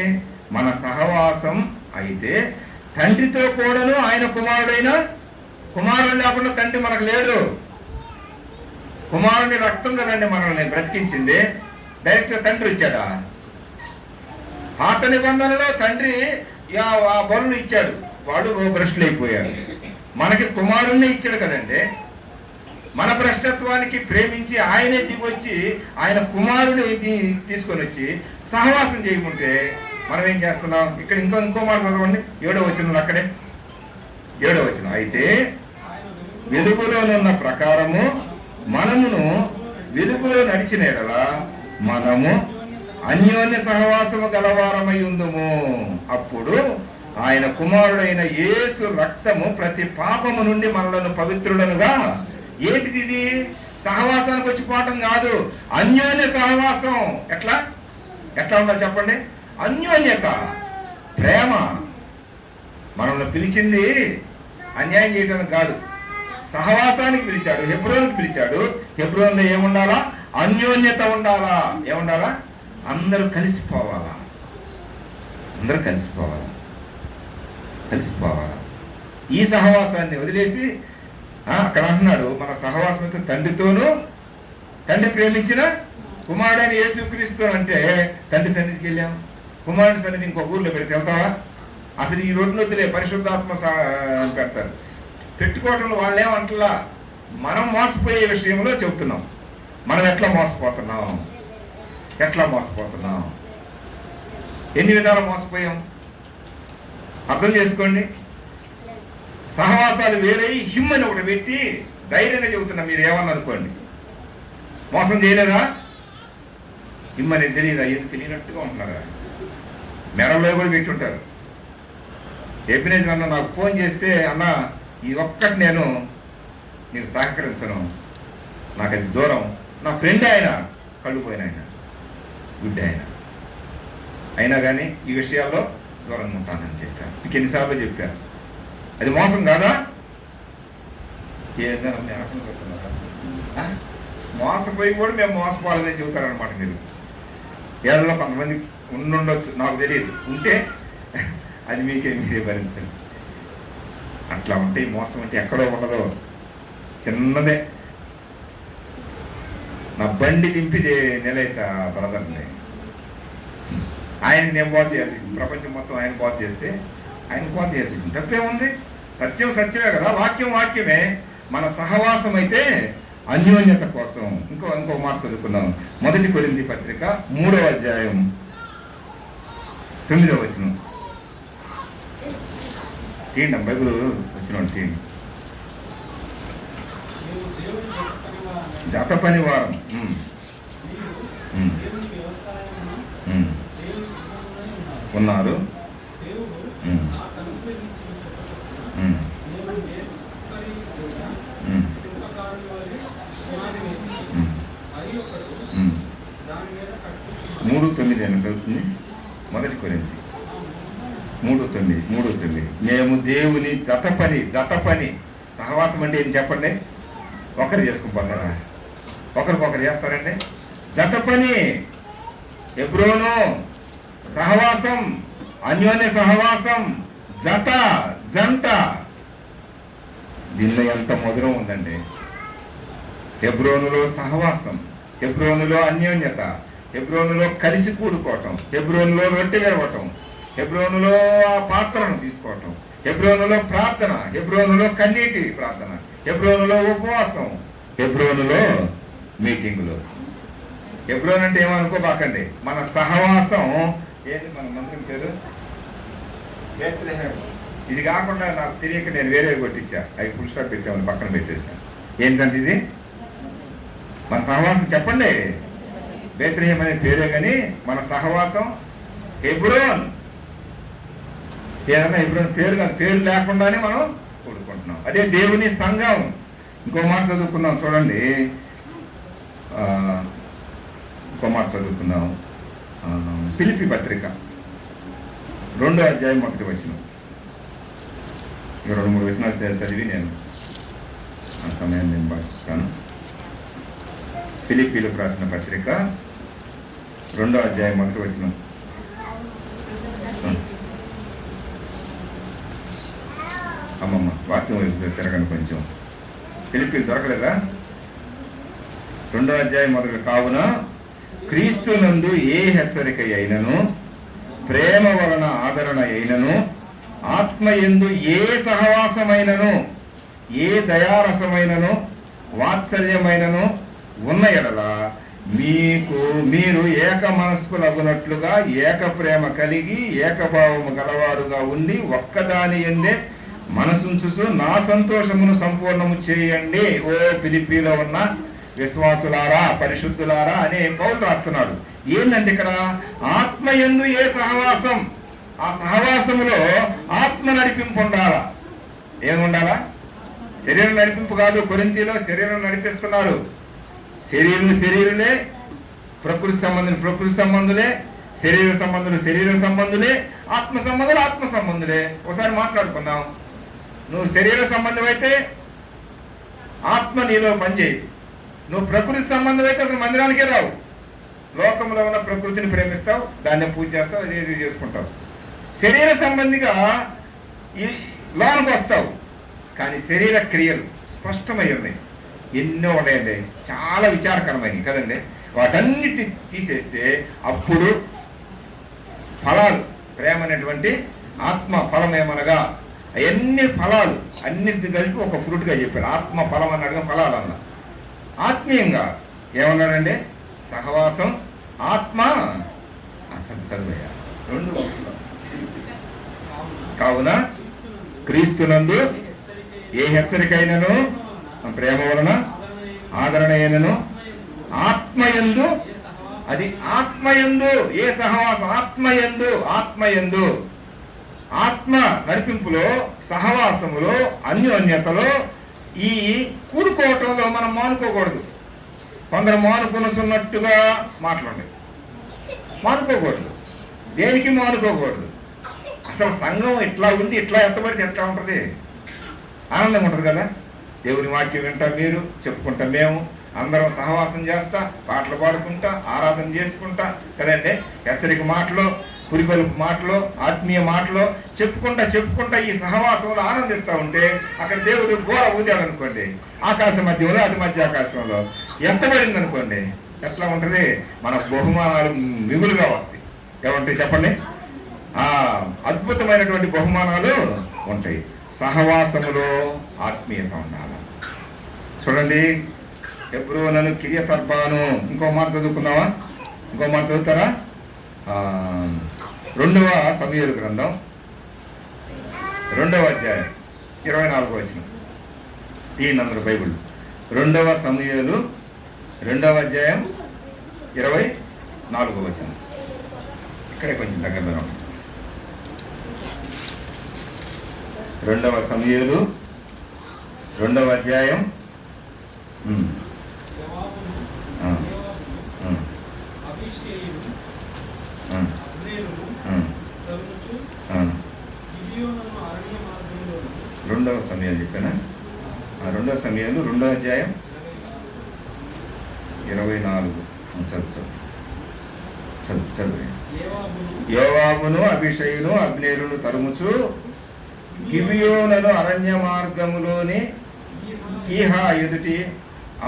మన సహవాసం అయితే తండ్రితో కూడాను ఆయన కుమారుడైన, కుమారుడు లేకుండా తండ్రి మనకు లేడు. కుమారుని రక్తం కదండి మనల్ని బ్రతికించింది. డైరెక్ట్గా తండ్రి ఇచ్చాడా? పాత నిబంధనలో తండ్రి ఆ బలులు ఇచ్చాడు, వాడు భ్రష్టులు అయిపోయాడు. మనకి కుమారుణ్ణి ఇచ్చాడు కదండి. మన భ్రష్టత్వానికి ప్రేమించి ఆయనే దిగొచ్చి ఆయన కుమారుని తీసుకొని వచ్చి సహవాసం చేయకుంటే మనం ఏం చేస్తున్నాం? ఇక్కడ ఇంకో మాట చదవండి, 7వ వచనం. అక్కడే 7వ వచనం. అయితే వెలుగులోనున్న ప్రకారము మనమును వెలుగులో నడిచిన ఎడల మనము అన్యోన్య సహవాసము గలవారమై ఉందుము. అప్పుడు ఆయన కుమారుడైన యేసు రక్తము ప్రతి పాపము నుండి మనలను పవిత్రులనుగా. ఏంటిది ఇది? సహవాసానికి వచ్చిపోవటం కాదు, అన్యోన్య సహవాసం. ఎట్లా ఉండాలి చెప్పండి? అన్యోన్యత, ప్రేమ. మనల్ని పిలిచింది అన్యాయం చేయడానికి కాదు, సహవాసానికి పిలిచాడు. హెబ్రోనుకి పిలిచాడు. హెబ్రోన్లో ఏముండాలా? అన్యోన్యత ఉండాలా. ఏముండాలా? అందరూ కలిసిపోవాలా. అందరూ కలిసిపోవాలా. ఈ సహవాసాన్ని వదిలేసి అక్కడ అంటున్నాడు, మన సహవాసంతో తండ్రితోనూ, తండ్రి ప్రేమించిన కుమారుడైన యేసుక్రీస్తు. అంటే తండ్రి సన్నిధికి వెళ్ళాం, కుమారుడి సన్నిధి ఇంకొక ఊర్లో పెడితే వెళ్తావా? అసలు ఈ రోడ్డును వద్దులే, పరిశుద్ధాత్మ పెడతారు. పెట్టుకోవటంలో వాళ్ళేమంటలా, మనం మోసపోయే విషయంలో చెబుతున్నాం. మనం ఎట్లా మోసపోతున్నాం? ఎన్ని విధాలు మోసపోయాం అర్థం చేసుకోండి. సహవాసాలు వేరే హిమ్మని ఒకటి పెట్టి ధైర్యంగా చెబుతున్నా, మీరు ఏమన్నా అనుకోండి. మోసం చేయలేదా? హిమ్మని తెలియదా? ఎందుకు తెలియనట్టుగా ఉంటున్నారా? మెడలో కూడా పెట్టుంటారు. ఎప్పుడైతే అన్న నాకు ఫోన్ చేస్తే, అన్న ఈ ఒక్కటి నేను నీకు సహకరించను, నాకు అది దూరం. నా ఫ్రెండ్ ఆయన, కళ్ళు పోయిన ఆయన, గుడ్డి ఆయన, అయినా కానీ ఈ విషయాల్లో దూరంగా ఉంటానని చెప్పాను. మీకు ఎన్నిసార్లు చెప్పాను. అది మోసం కాదా? ఏదైనా అర్థం చెప్తున్నారా? మోసపోయి కూడా మేము మోసపోవాలని చెబుతారనమాట. మీరు ఏళ్ళలో కొంతమంది ఉండొచ్చు, నాకు తెలియదు. ఉంటే అది మీరే భరించండి. అట్లా ఉంటే ఈ మోసం అంటే ఎక్కడో ఉండదో, చిన్నదే. నా బండి దింపి నిలేసా బ్రదర్ని, ఆయన నేను బాగు చేయాలి. ప్రపంచం మొత్తం ఆయన బాగు చేస్తే ఆయన బాగు చేయాల్సి తప్పేముంది? సత్యం సత్యమే కదా, వాక్యం వాక్యమే. మన సహవాసం అయితే అన్యోన్యత కోసం. ఇంకో మాట చదువుకున్నాం. 1 కొరింథీ పత్రిక 3వ అధ్యాయం 9వ వచనం. తీయండి, బైబిల్ వచ్చిన తీయండి. జత పని వారం ఉన్నారు. మూడు 9 అని చదువుతుంది. 1 కొరింథీ 3:9. మేము దేవుని జత పని. సహవాసం అంటే ఏం చెప్పండి? ఒకరు చేసుకుపోతారా? ఒకరికొకరు చేస్తారండి. జత పని, హెబ్రోను సహవాసం, అన్యోన్య సహవాసం, జంట. దీనిలో ఎంత మధురం ఉందండి. హెబ్రోనులో సహవాసం, హెబ్రోనులో అన్యోన్యత, హెబ్రోనులో కలిసి కూడుకోవటం, హెబ్రోనులో రొట్టె విరవటం, హెబ్రోనులో ఆ పాత్రను తీసుకోవటం, హెబ్రోనులో ప్రార్థన, హెబ్రోనులో కన్నీటి ప్రార్థన, హెబ్రోనులో ఉపవాసం, హెబ్రోనులో మీటింగులు. హెబ్రోన్ అంటే ఏమనుకోబాకండి, మన సహవాసం. ఏంటి మన మంత్రం పేరు? బేత్లెహేమ్. ఇది కాకుండా నాకు తెలియక నేను వేరే కొట్టించా, అవి ఫుల్ స్టాప్ పెట్టామని పక్కన పెట్టేశాను. ఏంటంటే ఇది మన సహవాసం చెప్పండి. బేత్లెహేమ్ అనే పేరే కానీ మన సహవాసం హెబ్రోన్. ఏదన్నా హెబ్రోన్ పేరు కాదు, పేరు లేకుండానే మనం కూడుకుంటున్నాం. అదే దేవుని సంఘం. ఇంకో మాట చదువుకున్నాం చూడండి, ఫిలిప్పీ పత్రిక 2వ అధ్యాయం 1వ వచనం. 2-3 వచనాలు చదివి నేను ఆ సమయాన్ని నేను భాషిస్తాను. ఫిలిప్పీలకు రాసిన పత్రిక 2వ అధ్యాయం 1వ వచనం. అమ్మమ్మ వాక్యం వైపు తిరగండి కొంచెం. ఫిలిప్పీలు దొరకలేదా? 2వ అధ్యాయం 1. కావున క్రీస్తునందు ఏ హెచ్చరిక అయినను, ప్రేమ వలన ఆదరణ అయినను, ఆత్మయందు ఏ సహవాసమైనను, ఏ దయారసమైనను, వాత్సల్యమైనను ఉన్న ఎడల మీరు ఏక మనస్కులగునట్లుగా ఏక ప్రేమ కలిగి ఏకభావము గలవారుగా ఉండి ఒక్కదాని యందే మనసుంచుసు నా సంతోషమును సంపూర్ణము చేయండి. ఓ ఫిలిప్పీలో ఉన్న విశ్వాసులారా, పరిశుద్ధులారా అనే పౌలు రాస్తున్నాడు. ఏంటంటే ఇక్కడ ఆత్మయందు ఏ సహవాసం, ఆ సహవాసములో ఆత్మ నడిపింపు ఉండాలా. ఏముండాలా? శరీరం నడిపింపు కాదు. కొరింథీలో శరీరం నడిపిస్తున్నారు. శరీరులే, ప్రకృతి సంబంధులే, శరీర సంబంధులే, ఆత్మ సంబంధులే. ఒకసారి మాట్లాడుకుందాం. నువ్వు శరీర సంబంధం అయితే ఆత్మ నీలో పనిచేయదు. నువ్వు ప్రకృతి సంబంధం అయితే అసలు మందిరానికే రావు. లోకంలో ఉన్న ప్రకృతిని ప్రేమిస్తావు, దాన్ని పూజ చేస్తావు, అది చేసుకుంటావు. శరీర సంబంధిగా ఈ లోనికి వస్తావు, కానీ శరీర క్రియలు స్పష్టమై ఉన్నాయి. ఎన్నో ఉన్నాయండి, చాలా విచారకరమైనవి కదండి. వాటన్నిటి తీసేస్తే అప్పుడు ఫలాలు, ప్రేమ అనేటువంటి ఆత్మ ఫలం ఏమనగా అవన్నీ ఫలాలు అన్నిటి కలిపి ఒక ఫ్రూట్గా చెప్పాడు. ఆత్మ ఫలం అన్నాడుగా ఫలాలు అన్న. ఆత్మీయంగా ఏమన్నాడండి? సహవాసం, ఆత్మ, చదువయ్యా 2. కావున క్రీస్తునందు ఏ హెచ్చరికైనను, ప్రేమ వలన ఆదరణ అయినను, ఆత్మయందు, అది ఆత్మయందు ఏ సహవాసం, ఆత్మయందు ఆత్మ నడిపింపులో, సహవాసములో, అన్యోన్యతలో, ఈ కూడుకోవటంలో మనం మానుకోకూడదు. కొందరు మానుకున్నట్టుగా మాట్లాడండి. మానుకోకూడదు. దేనికి మానుకోకూడదు? అసలు సంఘం ఇట్లా ఉంది, ఇట్లా ఎత్తబడితే ఎట్లా ఉంటుంది? ఆనందంగా ఉంటుంది కదా. దేవుని వాక్యం వింటా, మీరు చెప్పుకుంటా, మేము అందరం సహవాసం చేస్తా, పాటలు పాడుకుంటా, ఆరాధన చేసుకుంటా కదండి. హెచ్చరిక మాటలు, పురికొలుపు మాటలు, ఆత్మీయ మాటలు చెప్పుకుంటా ఈ సహవాసంలో ఆనందిస్తూ ఉంటే అక్కడ దేవుడు ఘోర ఊదాడు అనుకోండి, ఆకాశ మధ్యంలో, అది మధ్య ఆకాశంలో ఎంతబడింది అనుకోండి, ఎట్లా ఉంటుంది? మన బహుమానాలు మిగులుగా వస్తాయి. ఏమంటాయి చెప్పండి? అద్భుతమైనటువంటి బహుమానాలు ఉంటాయి. సహవాసములో ఆత్మీయత ఉండాలి. చూడండి, హెబ్రోనును కిరియతర్బాను. ఇంకో మాట చదువుకుందామా? ఇంకో మాట చదువుతారా? 2వ సమూయేలు గ్రంథం 2వ అధ్యాయం 24వ వచనం. అందరూ బైబుల్ 2వ సమూయేలు 2వ అధ్యాయం 24వ వచనం. ఇక్కడే కొంచెం దగ్గరలో ఉంది. 2వ సమూయేలు 2వ అధ్యాయం 2వ సమూయేలు చెప్పానా? 2వ సమూయేలు 2వ అధ్యాయం 24. చదువు. యోవాబును అభిషేయును అబ్నేరును తరుముచు గిబియోనును అరణ్య మార్గములోని కీహా ఎదుటి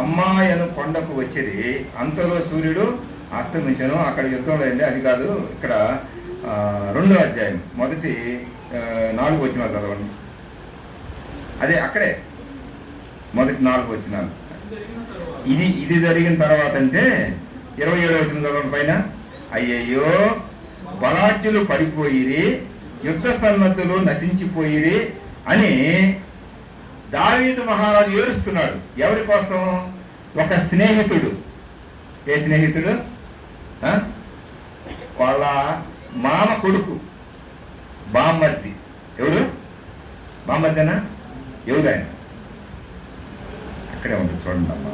అమ్మాయను కొండకు వచ్చింది. అంతలో సూర్యుడు అస్తమించను. అక్కడ యుద్ధంలో అండి, అది కాదు. ఇక్కడ 2వ అధ్యాయం 4 వచనాలు చదవండి. అదే అక్కడే 4 వచనాలు. ఇది జరిగిన తర్వాత అంటే 27వ వచనం చదవండి పైన. అయ్యయ్యో, బలాఢ్యులు పడిపోయిరి, యుద్ధ సన్నద్ధులు నశించిపోయిరి అని దావీదు మహారాజు ఏడుస్తున్నాడు. ఎవరి కోసం? ఒక స్నేహితుడు. ఏ స్నేహితుడు? వాళ్ళ మామ కొడుకు, బామ్మర్ది. ఎవరు? బామ్మర్దేనా? ఎవరు ఆయన? అక్కడే ఉంటుంది చూడండి అమ్మా.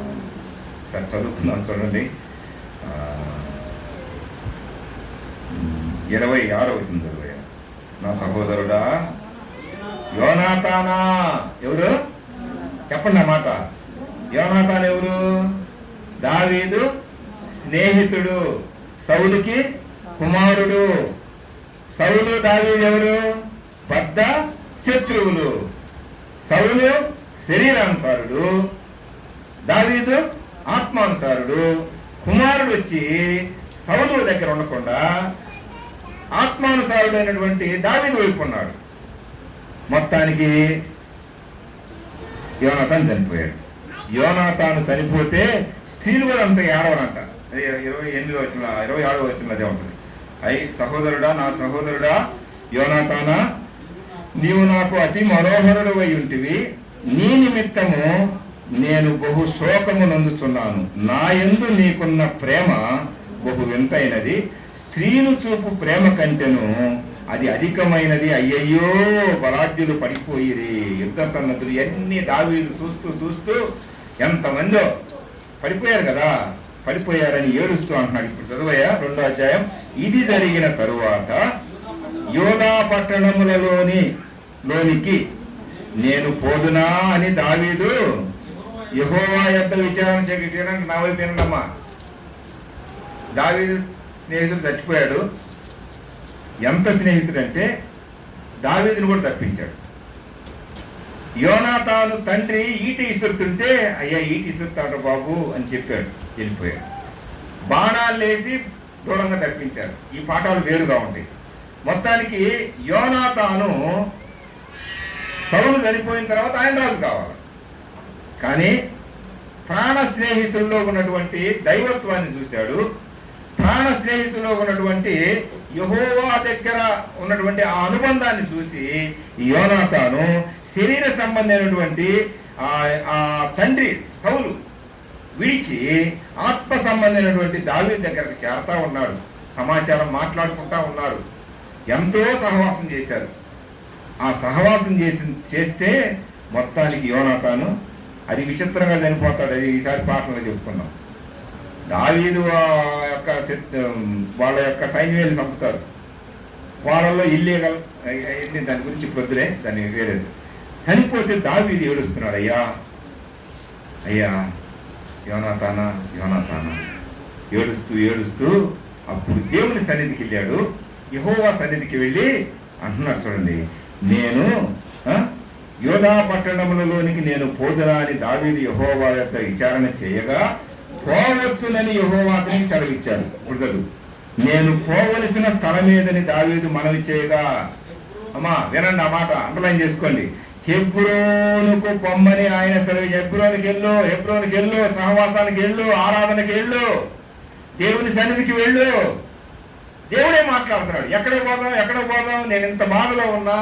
సరే చదువుకున్నాను చూడండి. 26వ వచనం చదువు. నా సహోదరుడా యోనాతానా. ఎవరు? చెప్పండి అన్నమాట. యోనాతాను ఎవరు? దావీదు స్నేహితుడు, సౌలుకి కుమారుడు. సౌలు దావీదు ఎవరు? పెద్ద శత్రువులు. సౌలు శరీరానుసారుడు, దావీదు ఆత్మానుసారుడు. కుమారుడు వచ్చి సౌలు దగ్గర ఉండకుండా ఆత్మానుసారుడైనటువంటి దావీదు వైపు ఉన్నాడు. మొత్తానికి యోనాతాను చనిపోయాడు. యోనాతాను చనిపోతే స్త్రీలు కూడా అంత ఏడవనంట. 28వ వచనం 26వ వచనం అదే ఉంటుంది. సహోదరుడా, నా సహోదరుడా యోనాతానా, నీవు నాకు అతి మనోహరుడు అయి ఉంటివి. నీ నిమిత్తము నేను బహు శోకము నందుచున్నాను. నా యందు నీకున్న ప్రేమ బహు వింతైనది. స్త్రీలు చూపు ప్రేమ కంటెను అది అధికమైనది. అయ్యయ్యో, బలాఢ్యులు పడిపోయిరి, యుద్ధ సన్నద్ధులు ఎన్ని దావీదు చూస్తూ చూస్తూ ఎంతమందో పడిపోయారు కదా, పడిపోయారని ఏడుస్తూ అంటున్నాడు. ఇప్పుడు చదువయ్యా 2వ అధ్యాయం. ఇది జరిగిన తరువాత యోదా పట్టణములలోనికి నేను పోదునా అని దావీదు యెహోవా యొద్ద విచారణ చేయడానికి నా వైపు వినడమ్మా. దావీదు స్నేహితుడు చచ్చిపోయాడు. ఎంత స్నేహితుడు అంటే దావీదుని కూడా తప్పించాడు. యోనాతాను తండ్రి ఈటి ఇసురుతుంటే, అయ్యా ఈటి ఇసురుతాడు బాబు అని చెప్పాడు, వెళ్ళిపోయాడు. బాణాలు వేసి దూరంగా తప్పించారు. ఈ పాఠాలు వేరుగా ఉంటాయి. మొత్తానికి యోనాతాను సౌలు చనిపోయిన తర్వాత ఆయన రాజు కావాలి. కానీ ప్రాణ స్నేహితుల్లో ఉన్నటువంటి దైవత్వాన్ని చూశాడు. ప్రాణ స్నేహితుల్లో ఉన్నటువంటి యెహోవా దగ్గర ఉన్నటువంటి ఆ అనుబంధాన్ని చూసి యోనాతాను శరీర సంబంధమైనటువంటి ఆ తండ్రి సౌలు విడిచి ఆత్మ సంబంధమైనటువంటి దావీదు దగ్గరకు చేరుతా ఉన్నాడు. సమాచారం మాట్లాడుకుంటా ఉన్నారు. ఎంతో సహవాసం చేశారు. ఆ సహవాసం చేస్తే మొత్తానికి యోనాతాను అది విచిత్రంగా చనిపోతాడు. అది ఈసారి పాఠంలో చెప్పుకున్నాం. దావీదు వాళ్ళ యొక్క సైన్యాన్ని చంపుతారు. వాళ్ళల్లో ఇల్లీగల్ దాని గురించి పొద్దులే, దాన్ని వేరే. చనిపోతే దావీదు ఏడుస్తున్నాడు, అయ్యా అయ్యా యోనాతానా యోనాతానా ఏడుస్తూ ఏడుస్తూ. అప్పుడు దేవుని సన్నిధికి వెళ్ళాడు. యెహోవా సన్నిధికి వెళ్ళి అంటున్నాడు, చూడండి, నేను యోదా పట్టణములలోనికి నేను పోదునా అని దావీదు యెహోవా యొక్క విచారణ చేయగా పోవచ్చునని యెహోవా అతనికి సెలవిచ్చాడు. ఇప్పుడు చదువు. నేను పోవలసిన స్థలం ఏదని దావీదు మనవి చేయగా, అమ్మా వినండి, ఆ మాట అండర్లైన్ చేసుకోండి. హెబ్రోనుకు పొమ్మని ఆయన సెలవు. హెబ్రోనికి వెళ్ళు, సహవాసానికి వెళ్ళు, ఆరాధనకి వెళ్ళు, దేవుని సన్నిధికి వెళ్ళు. దేవుడే మాట్లాడుతున్నాడు. ఎక్కడ పోదాం, నేను ఇంత బాధలో ఉన్నా,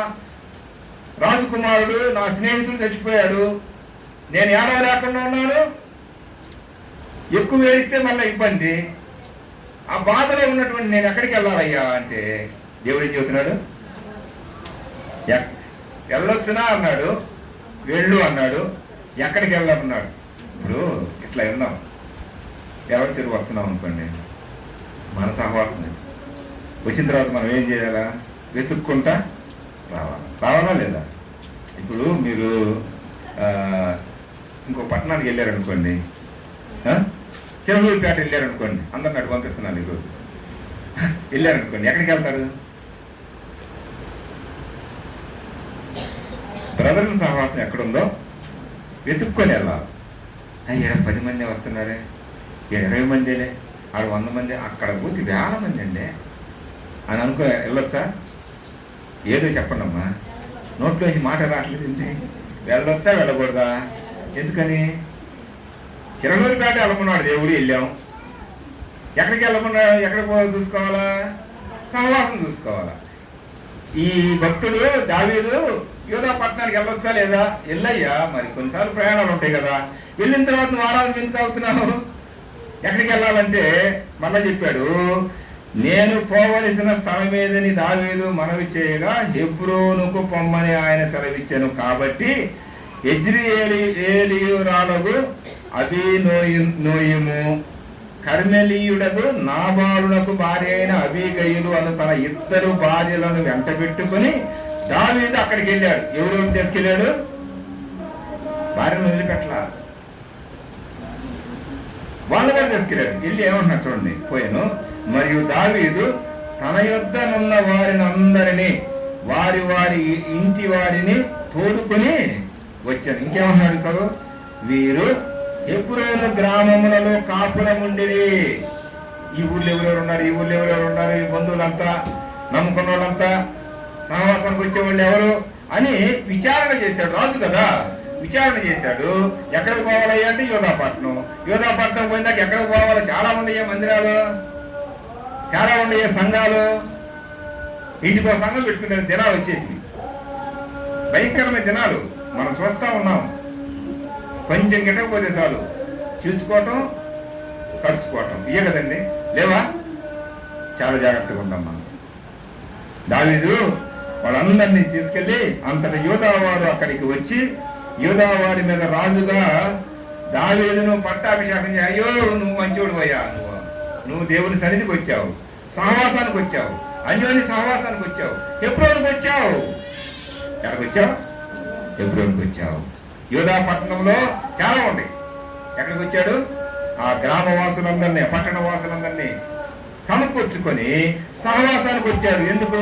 రాజకుమారుడు నా స్నేహితుడు చచ్చిపోయాడు, నేను ఏడవ లేకుండా ఉన్నాను, ఎక్కువ వేడిస్తే మళ్ళీ ఇబ్బంది, ఆ బాధలో ఉన్నటువంటి నేను ఎక్కడికి వెళ్ళాలయ్యా అంటే దేవుడు ఏం చెబుతున్నాడు? వెళ్ళొచ్చునా అన్నాడు, వెళ్ళు అన్నాడు. ఎక్కడికి వెళ్ళాలన్నాడు? ఇప్పుడు ఇట్లా వెళ్దాం, ఎవరి చెరువు వస్తున్నాం అనుకోండి, మన సహవాసం వచ్చిన తర్వాత మనం ఏం చేయాలా? వెతుక్కుంటా రావాలా లేదా? ఇప్పుడు మీరు ఇంకో పట్టణానికి వెళ్ళారనుకోండి, చిరమూరిపేట వెళ్ళారనుకోండి, అందరిని అటు పంపిస్తున్నాను ఈరోజు. వెళ్ళారనుకోండి, ఎక్కడికి వెళ్తారు? బ్రదర్ల సహవాసం ఎక్కడుందో వెతుక్కొని వెళ్ళాలి. ఇక్కడ 10 మంది వస్తున్నారే, 20 మందిలే, ఆడ 100 మంది, అక్కడ పోతే వేల మంది అండి అని వెళ్ళొచ్చా? ఏదో చెప్పండి అమ్మా, నోట్లోంచి మాట రావట్లేదు. ఏంటి వెళ్ళొచ్చా వెళ్ళకూడదా? ఎందుకని? చిరమూరిపేట వెళ్ళమన్నాడు దేవుడు, వెళ్ళాం. ఎక్కడికి వెళ్ళమన్నాడు? ఎక్కడికి చూసుకోవాలా? సహవాసం చూసుకోవాలా. ఈ భక్తుడు దావీదు యోదా పట్టణానికి వెళ్ళొచ్చా లేదా? వెళ్ళయ్యా, మరి కొన్నిసార్లు ప్రయాణాలు ఉంటాయి కదా. వెళ్ళిన తర్వాత నువ్వు ఆరాధన ఎందుకు అవుతున్నావు? ఎక్కడికి వెళ్ళాలంటే మళ్ళా చెప్పాడు, నేను పోవలసిన స్థలం ఏదని దావీదు మనవి చేయగా హెబ్రోనుకు పొమ్మని ఆయన సెలవిచ్చాను. కాబట్టి యెజ్రెయేలీయురాలగు అబీనోయము కర్మెలీయుడకు నాబాలునకు భార్య అయిన అబీగయిలు అను తన 2 భార్యలను వెంట పెట్టుకుని దావీదు అక్కడికి వెళ్ళాడు. ఎవరు తీసుకెళ్ళాడు? భార్యను వదిలిపెట్టలా, వాళ్ళు కూడా తీసుకెళ్ళాడు. వెళ్ళి ఏమంటున్నారు చూడండి, పోయాను. మరియు దావీదు తన యొద్దనున్న వారిని అందరినీ వారి వారి ఇంటి వారిని తోడుకొని వచ్చాను. ఇంకేమంటున్నాడు చదువు, వీరు హెబ్రోను గ్రామములలో కాపురముండిరి. ఈ ఊళ్ళో ఎవరెవరు ఉన్నారు, ఈ ఊళ్ళో ఎవరెవరు ఉన్నారు, ఈ బంధువులంతా, నమ్ముకున్న వాళ్ళంతా, సహవాసానికి వచ్చేవాళ్ళు ఎవరు అని విచారణ చేశాడు. రాజు కదా, విచారణ చేశాడు. ఎక్కడికి పోవాలి అంటే యోధాపట్నం. యోధాపట్నం పోయినాక ఎక్కడికి పోవాలి? చాలా ఉండయే మందిరాలు, చాలా ఉండయే సంఘాలు. ఇంటికో సంఘం పెట్టుకునే దినాలు వచ్చేసి, భయంకరమైన దినాలు మనం చూస్తూ ఉన్నాం. కొంచెం గిట్టకపోతే చాలు చూసుకోవటం, కలుసుకోవటం, ఇయే కదండి, లేవా? చాలా జాగ్రత్తగా ఉంటాం మనం. దావీదు వాళ్ళందరినీ తీసుకెళ్ళి అంతటి యోధావారు అక్కడికి వచ్చి యోధావారి మీద రాజుగా దావీదును పట్టాభిషేకం చేయ. అయ్యో నువ్వు మంచోడు అయ్యా, నువ్వు దేవుని సన్నిధికి వచ్చావు, సహవాసానికి వచ్చావు, అన్యోని సహవాసానికి వచ్చావు, హెబ్రోనుకి వచ్చావు. ఎక్కడికి వచ్చావు? హెబ్రోనుకి వచ్చావు. యోధా పట్టణంలో చాలా ఉంది. ఎక్కడికి వచ్చాడు? ఆ గ్రామ వాసులందరినీ, పట్టణ వాసులందరినీ సమకూర్చుకొని సహవాసానికి వచ్చాడు. ఎందుకు?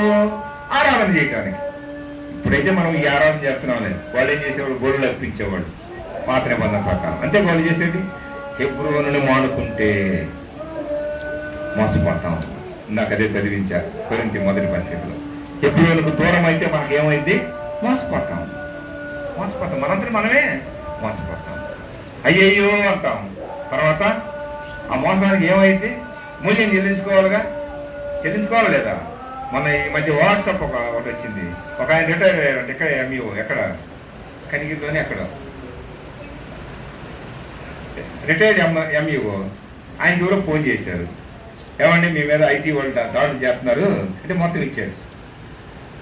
ఆరాధన చేయడానికి. ఇప్పుడైతే మనం ఈ ఆరాధన చేస్తున్నాం లేదు. వాళ్ళు ఏం చేసేవాడు? గోళ్ళు అర్పించేవాడు పాత నిబంధన ప్రకారం. అంతే వాళ్ళు చేసేది. హెబ్రోనుని మానుకుంటే మోసపోతాం. నాకు అదే చదివించారు కొరింథీ మొదటి పత్రికలో. హెబ్రోనుకు దూరం అయితే మనకి ఏమైంది? మోసపోతాం. మనందరం మనమే మోసపోతాం. అయ్యయ్యో అంటాం. తర్వాత ఆ మోసానికి ఏమైంది? మూల్యం చెల్లించుకోవాలి లేదా? మన ఈ మధ్య వాట్సాప్ ఒకటి వచ్చింది. ఒక ఆయన రిటైర్ అయ్యారంటే ఎక్కడ ఎంఈఓ, ఎక్కడ కనిగిరిలోనే, ఎక్కడ రిటైర్డ్ ఎంఈఓ. ఆయనకి ఎవరో ఫోన్ చేశారు, ఏమండి మీ మీద ఐటీ వాళ్ళు దాడులు చేస్తున్నారు అంటే మొత్తం ఇచ్చారు.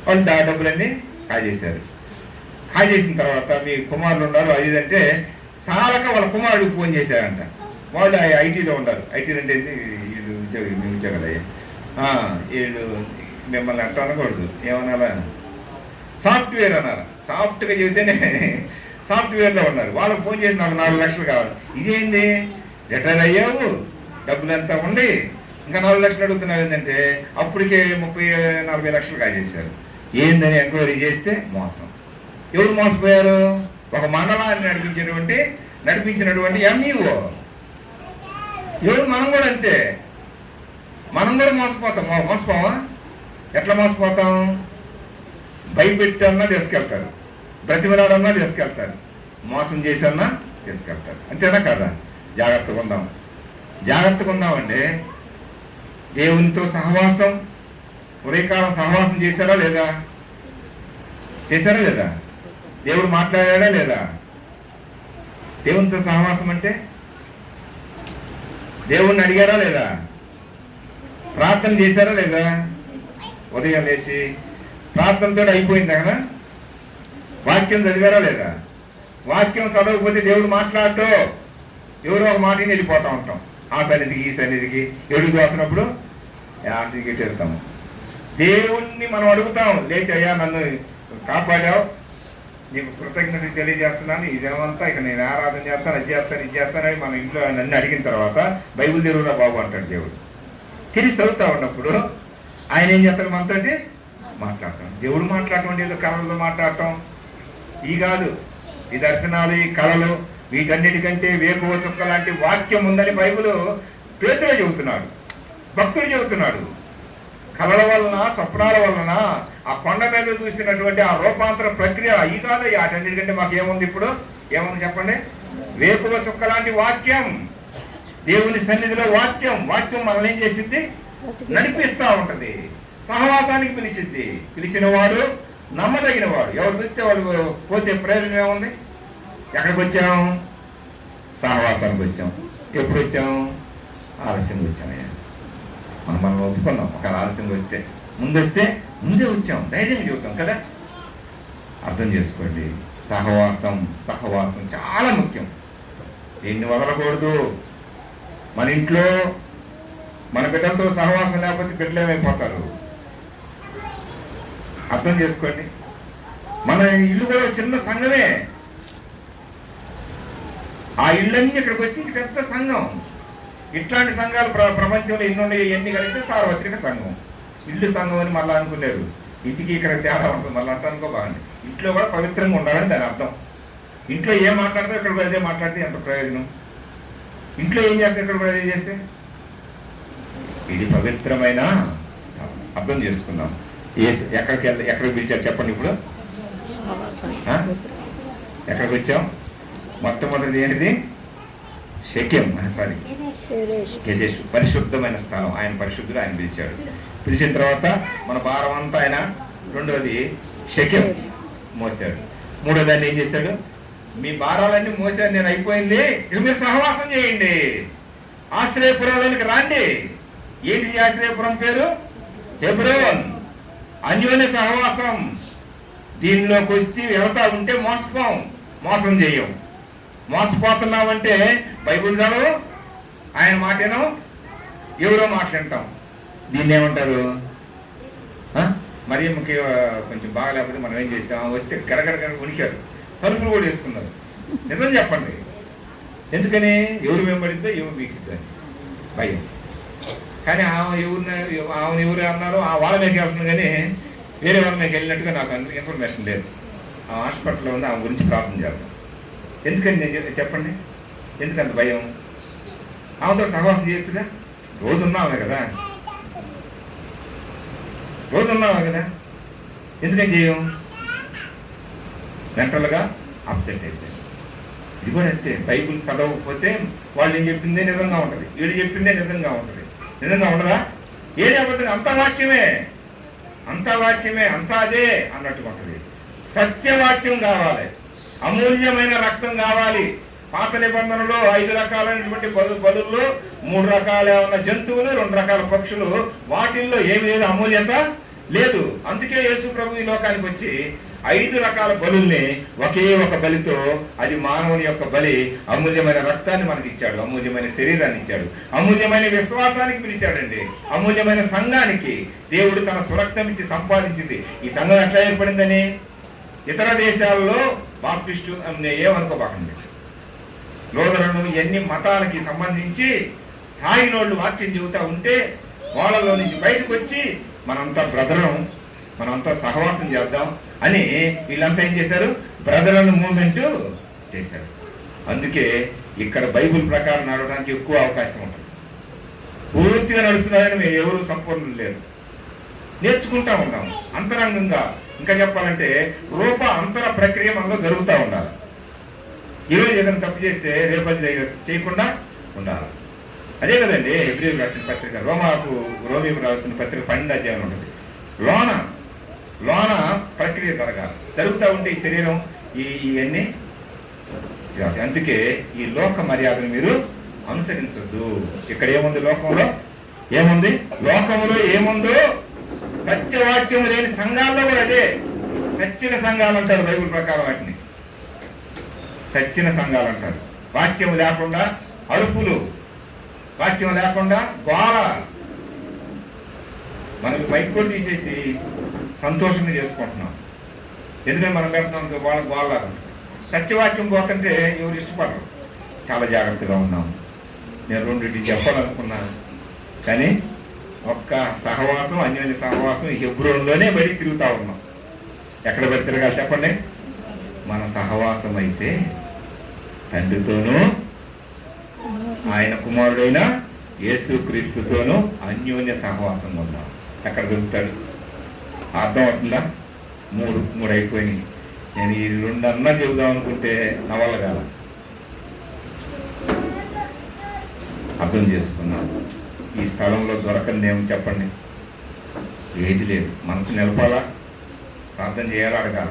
వాళ్ళు డబ్బులన్నీ కాజేశారు. కాజేసిన తర్వాత మీ కుమారులు ఉన్నారు అది అంటే చాలాక వాళ్ళ కుమారుడికి ఫోన్ చేశారంట. వాళ్ళు ఐటీలో ఉన్నారు. ఐటీ అంటే వీళ్ళు ఉద్యోగాలు వీళ్ళు మిమ్మల్ని అంటూ అనకూడదు, ఏమన్నారా సాఫ్ట్వేర్ అన్నారు. సాఫ్ట్గా చెబితేనే సాఫ్ట్వేర్లో ఉన్నారు. వాళ్ళకి ఫోన్ చేసి నాకు 4 లక్షలు కావాలి. ఇదేంటి, రిటైర్ అయ్యావు, డబ్బులు ఎంత ఉండి ఇంకా 4 లక్షలు అడుగుతున్నావు ఏంటంటే అప్పటికే 30-40 లక్షలు కాజేశారు. ఏందని ఎంక్వైరీ చేస్తే మోసం. ఎవరు మోసపోయారు? ఒక మండలాన్ని నడిపించినటువంటి ఎంఈఓ. ఎవరు? మనం కూడా అంతే. మనం కూడా మోసపోవా? ఎట్లా మోసపోతాం? భయపెట్టన్నా తీసుకెళ్తారు, బ్రతిమలాడన్నా తీసుకెళ్తారు, మోసం చేసన్నా తీసుకెళ్తారు. అంతేనా కదా? జాగ్రత్తగా ఉందామంటే దేవునితో సహవాసం, ఉదయకాలం సహవాసం చేశారా లేదా? దేవుడు మాట్లాడాడా లేదా? దేవునితో సహవాసం అంటే దేవుణ్ణి అడిగారా లేదా? ప్రార్థన చేశారా లేదా? ఉదయం లేచి ప్రార్థనతో అయిపోయింది కదా. వాక్యం చదివారా లేదా? వాక్యం చదవకపోతే దేవుడు మాట్లాడటో, ఎవరో ఒక మాటని వెళ్ళిపోతూ ఉంటాం. ఆ సన్నిధికి ఈ సన్నిధికి ఎడుగు దోసినప్పుడు యాసిగిట్ వెళ్తాము. దేవుణ్ణి మనం అడుగుతాం, లేచయ్యా నన్ను కాపాడావు, నీకు కృతజ్ఞత తెలియజేస్తున్నాను, ఈ దినమంతా ఇక నేను ఆరాధన చేస్తాను, అది చేస్తానని మన ఇంట్లో నన్ను అడిగిన తర్వాత బైబిల్ తెరువురా బాబు అంటాడు దేవుడు. తిరిగి చదువుతా ఉన్నప్పుడు ఆయన ఏం చేస్తాడు? మనతో మాట్లాడటం. దేవుడు మాట్లాడటం ఏదో కళలతో మాట్లాడటం ఈ కాదు. ఈ దర్శనాలు, ఈ కళలు, వీటన్నిటికంటే వేకువ చుక్క లాంటి వాక్యం ఉందని బైబిల్ పేతురు చెబుతున్నాడు, భక్తుడు చెబుతున్నాడు. కళల వలన, స్వప్నాల వలన, ఆ కొండ మీద చూసినటువంటి ఆ రూపాంతర ప్రక్రియ ఈ కాదు. వాటన్నిటికంటే మాకు ఏముంది? ఇప్పుడు ఏముంది చెప్పండి? వేకువ చుక్క లాంటి వాక్యం, దేవుని సన్నిధిలో వాక్యం మనల్ని ఏం చేసింది? నడిపిస్తూ ఉంటది, సహవాసానికి పిలిచిన వాడు నమ్మదగిన వాడు. ఎవరు పిలిస్తే వాళ్ళు పోతే ప్రయోజనం ఏముంది? ఎక్కడికి వచ్చాం? సహవాసానికి వచ్చాం. ఎప్పుడు వచ్చాం? ఆలస్యంగా వచ్చామయ్యా. మనం ఒప్పుకున్నాం. ఒక ఆలస్యంగా వస్తే, ముందే వచ్చాం, ధైర్యంగా చెబుతాం కదా. అర్థం చేసుకోండి, సహవాసం చాలా ముఖ్యం. దీన్ని వదలకూడదు. మన ఇంట్లో మన బిడ్డలతో సహవాసం లేకపోతే బిడ్డలు ఏమైపోతారు? అర్థం చేసుకోండి. మన ఇల్లు కూడా చిన్న సంఘమే. ఆ ఇళ్ళన్నీ ఇక్కడికి వచ్చి ఇది పెద్ద సంఘం. ఇట్లాంటి సంఘాలు ప్రపంచంలో ఎన్ని కలిస్తే సార్వత్రిక సంఘం. ఇల్లు సంఘం అని మళ్ళీ అనుకున్నారు. ఇంటికి ఇక్కడ తేడా ఉంటుంది మళ్ళీ అంతా అనుకో బాగుంది. ఇంట్లో కూడా పవిత్రంగా ఉండాలని దాని అర్థం. ఇంట్లో ఏం మాట్లాడితే ఇక్కడ కూడా అదే మాట్లాడితే ఎంత ప్రయోజనం? ఇంట్లో ఏం చేస్తే ఇక్కడ కూడా అదే చేస్తే ఇది పవిత్రమైన అర్థం చేసుకుందాం. ఎక్కడికి పిలిచారు చెప్పండి ఇప్పుడు? ఎక్కడికి వచ్చాం? మొట్టమొదటిది ఏంటిది? షెకెం, సారీ కెదేషు, పరిశుద్ధమైన స్థలం. ఆయన పరిశుద్ధుడు, ఆయన పిలిచాడు. పిలిచిన తర్వాత మన భారం అంతా ఆయన. రెండోది షెకెం మోసాడు. మూడోదాన్ని ఏం చేశాడు? మీ భారాలన్నీ మోసాడు, నేను అయిపోయింది, ఇక మీరు సహవాసం చేయండి, ఆశ్రయపురంలోనికి రాండి. ఏంటి ఆశ్రయపురం పేరు? హెబ్రోన్. అన్యోన్య సహవాసం. దీనిలోకి వచ్చి వెళ్తా ఉంటే మోసం చేయం. మోసపోతున్నామంటే బైబుల్ చదువు, ఆయన మాటేనో ఎవరో మాట్లాడటం. దీన్ని ఏమంటారు? మరి కొంచెం బాగాలేకపోతే మనం ఏం చేసాం? వస్తే గడగడ ఉనికారు, తలుపులు కూడా వేసుకున్నారు. నిజం చెప్పండి, ఎందుకని? ఎవరు వెంబడిద్దో ఎవరు వీకిద్దని భయం. కానీ ఆమె ఎవరు అన్నారు, ఆ వాళ్ళ మీదకి వెళ్తుంది, కానీ వేరే వాళ్ళ మీదకి వెళ్ళినట్టుగా నాకు అందుకు ఇన్ఫర్మేషన్ లేదు. ఆ హాస్పిటల్లో ఉంది, ఆమె గురించి ప్రార్థన చేద్దాం. ఎందుకని నేను చెప్పండి, ఎందుకంత భయం? ఆమెతో సహవాసం చేయొచ్చుగా, రోజు ఉన్నామే కదా, ఎందుకని చేయం? మెంటల్గా అప్సెట్ అయిపోయింది. ఇది కూడా అంతే. బైబుల్ చదవకపోతే వాళ్ళు ఏం చెప్పిందే నిజంగా ఉంటుంది, వీళ్ళు చెప్పిందే నిజంగా ఉంటుంది. నిజంగా ఉండదా? ఏది అబద్ధం? అంతా వాక్యమే, అంతా అదే అన్నట్టుగా ఉంటుంది. సత్యవాక్యం కావాలి, అమూల్యమైన రక్తం కావాలి. పాత నిబంధనలో 5 రకాలైనటువంటి బలుల్లో 3 రకాల జంతువులు, 2 రకాల పక్షులు, వాటిల్లో ఏమి లేదు, అమూల్యత లేదు. అందుకే యేసు ప్రభు ఈ లోకానికి వచ్చి 5 రకాల బలుల్ని ఒకే ఒక బలితో, అది మానవుని యొక్క బలి, అమూల్యమైన రక్తాన్ని మనకి ఇచ్చాడు, అమూల్యమైన శరీరాన్ని ఇచ్చాడు, అమూల్యమైన విశ్వాసానికి పిలిచాడండి, అమూల్యమైన సంఘానికి దేవుడు తన స్వరక్తం ఇచ్చి సంపాదించింది. ఈ సంఘం ఎట్లా ఏర్పడిందని? ఇతర దేశాల్లో బాప్టిస్టు ఏమనుకోబాకండి, లోదరులు ఎన్ని మతాలకి సంబంధించి తాగినోళ్ళు వాక్యం చెబుతూ ఉంటే వాళ్ళలో నుంచి బయటకు వచ్చి మనంతా బ్రదరం, మనంతా సహవాసం చేద్దాం అని వీళ్ళంతా ఏం చేశారు? బ్రదర్లను మూవ్మెంట్ చేశారు. అందుకే ఇక్కడ బైబుల్ ప్రకారం నడవడానికి ఎక్కువ అవకాశం ఉంటుంది. పూర్తిగా నడుస్తున్నారని మేము ఎవరు సంపూర్ణం లేరు, నేర్చుకుంటా ఉన్నాం అంతరంగంగా. ఇంకా చెప్పాలంటే అంతర ప్రక్రియ మనలో జరుగుతూ ఉండాలి. ఈరోజు ఏదైనా తప్పు చేస్తే రేపటి చేయకుండా ఉండాలి. అదే కదండి హెబ్రీయులకు రాసిన పత్రిక, రోమీయులకు రాసిన పత్రిక 12వ అధ్యాయం ఉంటుంది. లోన ప్రక్రియ జరుగుతూ ఉంటే ఈ శరీరం ఇవన్నీ. అందుకే ఈ లోక మర్యాదను మీరు అనుసరించద్దు. ఇక్కడ ఏముంది? లోకంలో ఏముందో సత్యవాక్యం లేని సంఘాల్లో కూడా అదే. సచ్చిన సంఘాలు అంటారు బైబిల్ ప్రకారం, వాటిని సచ్చిన సంఘాలు అంటారు. వాక్యం లేకుండా అరుపులు, వాక్యం లేకుండా గోళ. మనకి మైక్ కూడా తీసేసి సంతోషంగా చేసుకుంటున్నాం, ఎందుకంటే మనం పెడుతున్నాం వాళ్ళ గోళ. సత్యవాక్యం పోతుంటే ఎవరు ఇష్టపడరు. చాలా జాగ్రత్తగా ఉన్నాము. నేను రెండింటికి చెప్పాలనుకున్నాను, కానీ ఒక్క సహవాసం, అన్యోన్య సహవాసం ఈ హెబ్రోన్లోనే బయట తిరుగుతూ ఉన్నాం. ఎక్కడ బయట తిరగాలి చెప్పండి? మన సహవాసం అయితే తండ్రితోనూ ఆయన కుమారుడైన యేసుక్రీస్తుతోనూ అన్యోన్య సహవాసం ఉన్నాం. ఎక్కడ దొరుకుతాడు? అర్థం అవుతుందా? మూడు అయిపోయినాయి. నేను ఈ 2 అన్నా చెబుదాం అనుకుంటే నా వల్ల కాదు. అర్థం చేసుకున్నాను. ఈ స్థలంలో దొరకంది ఏమో చెప్పండి? ఏది లేదు. మనసు నిలపాలా, ప్రార్థన చేయాలా, అడగాల.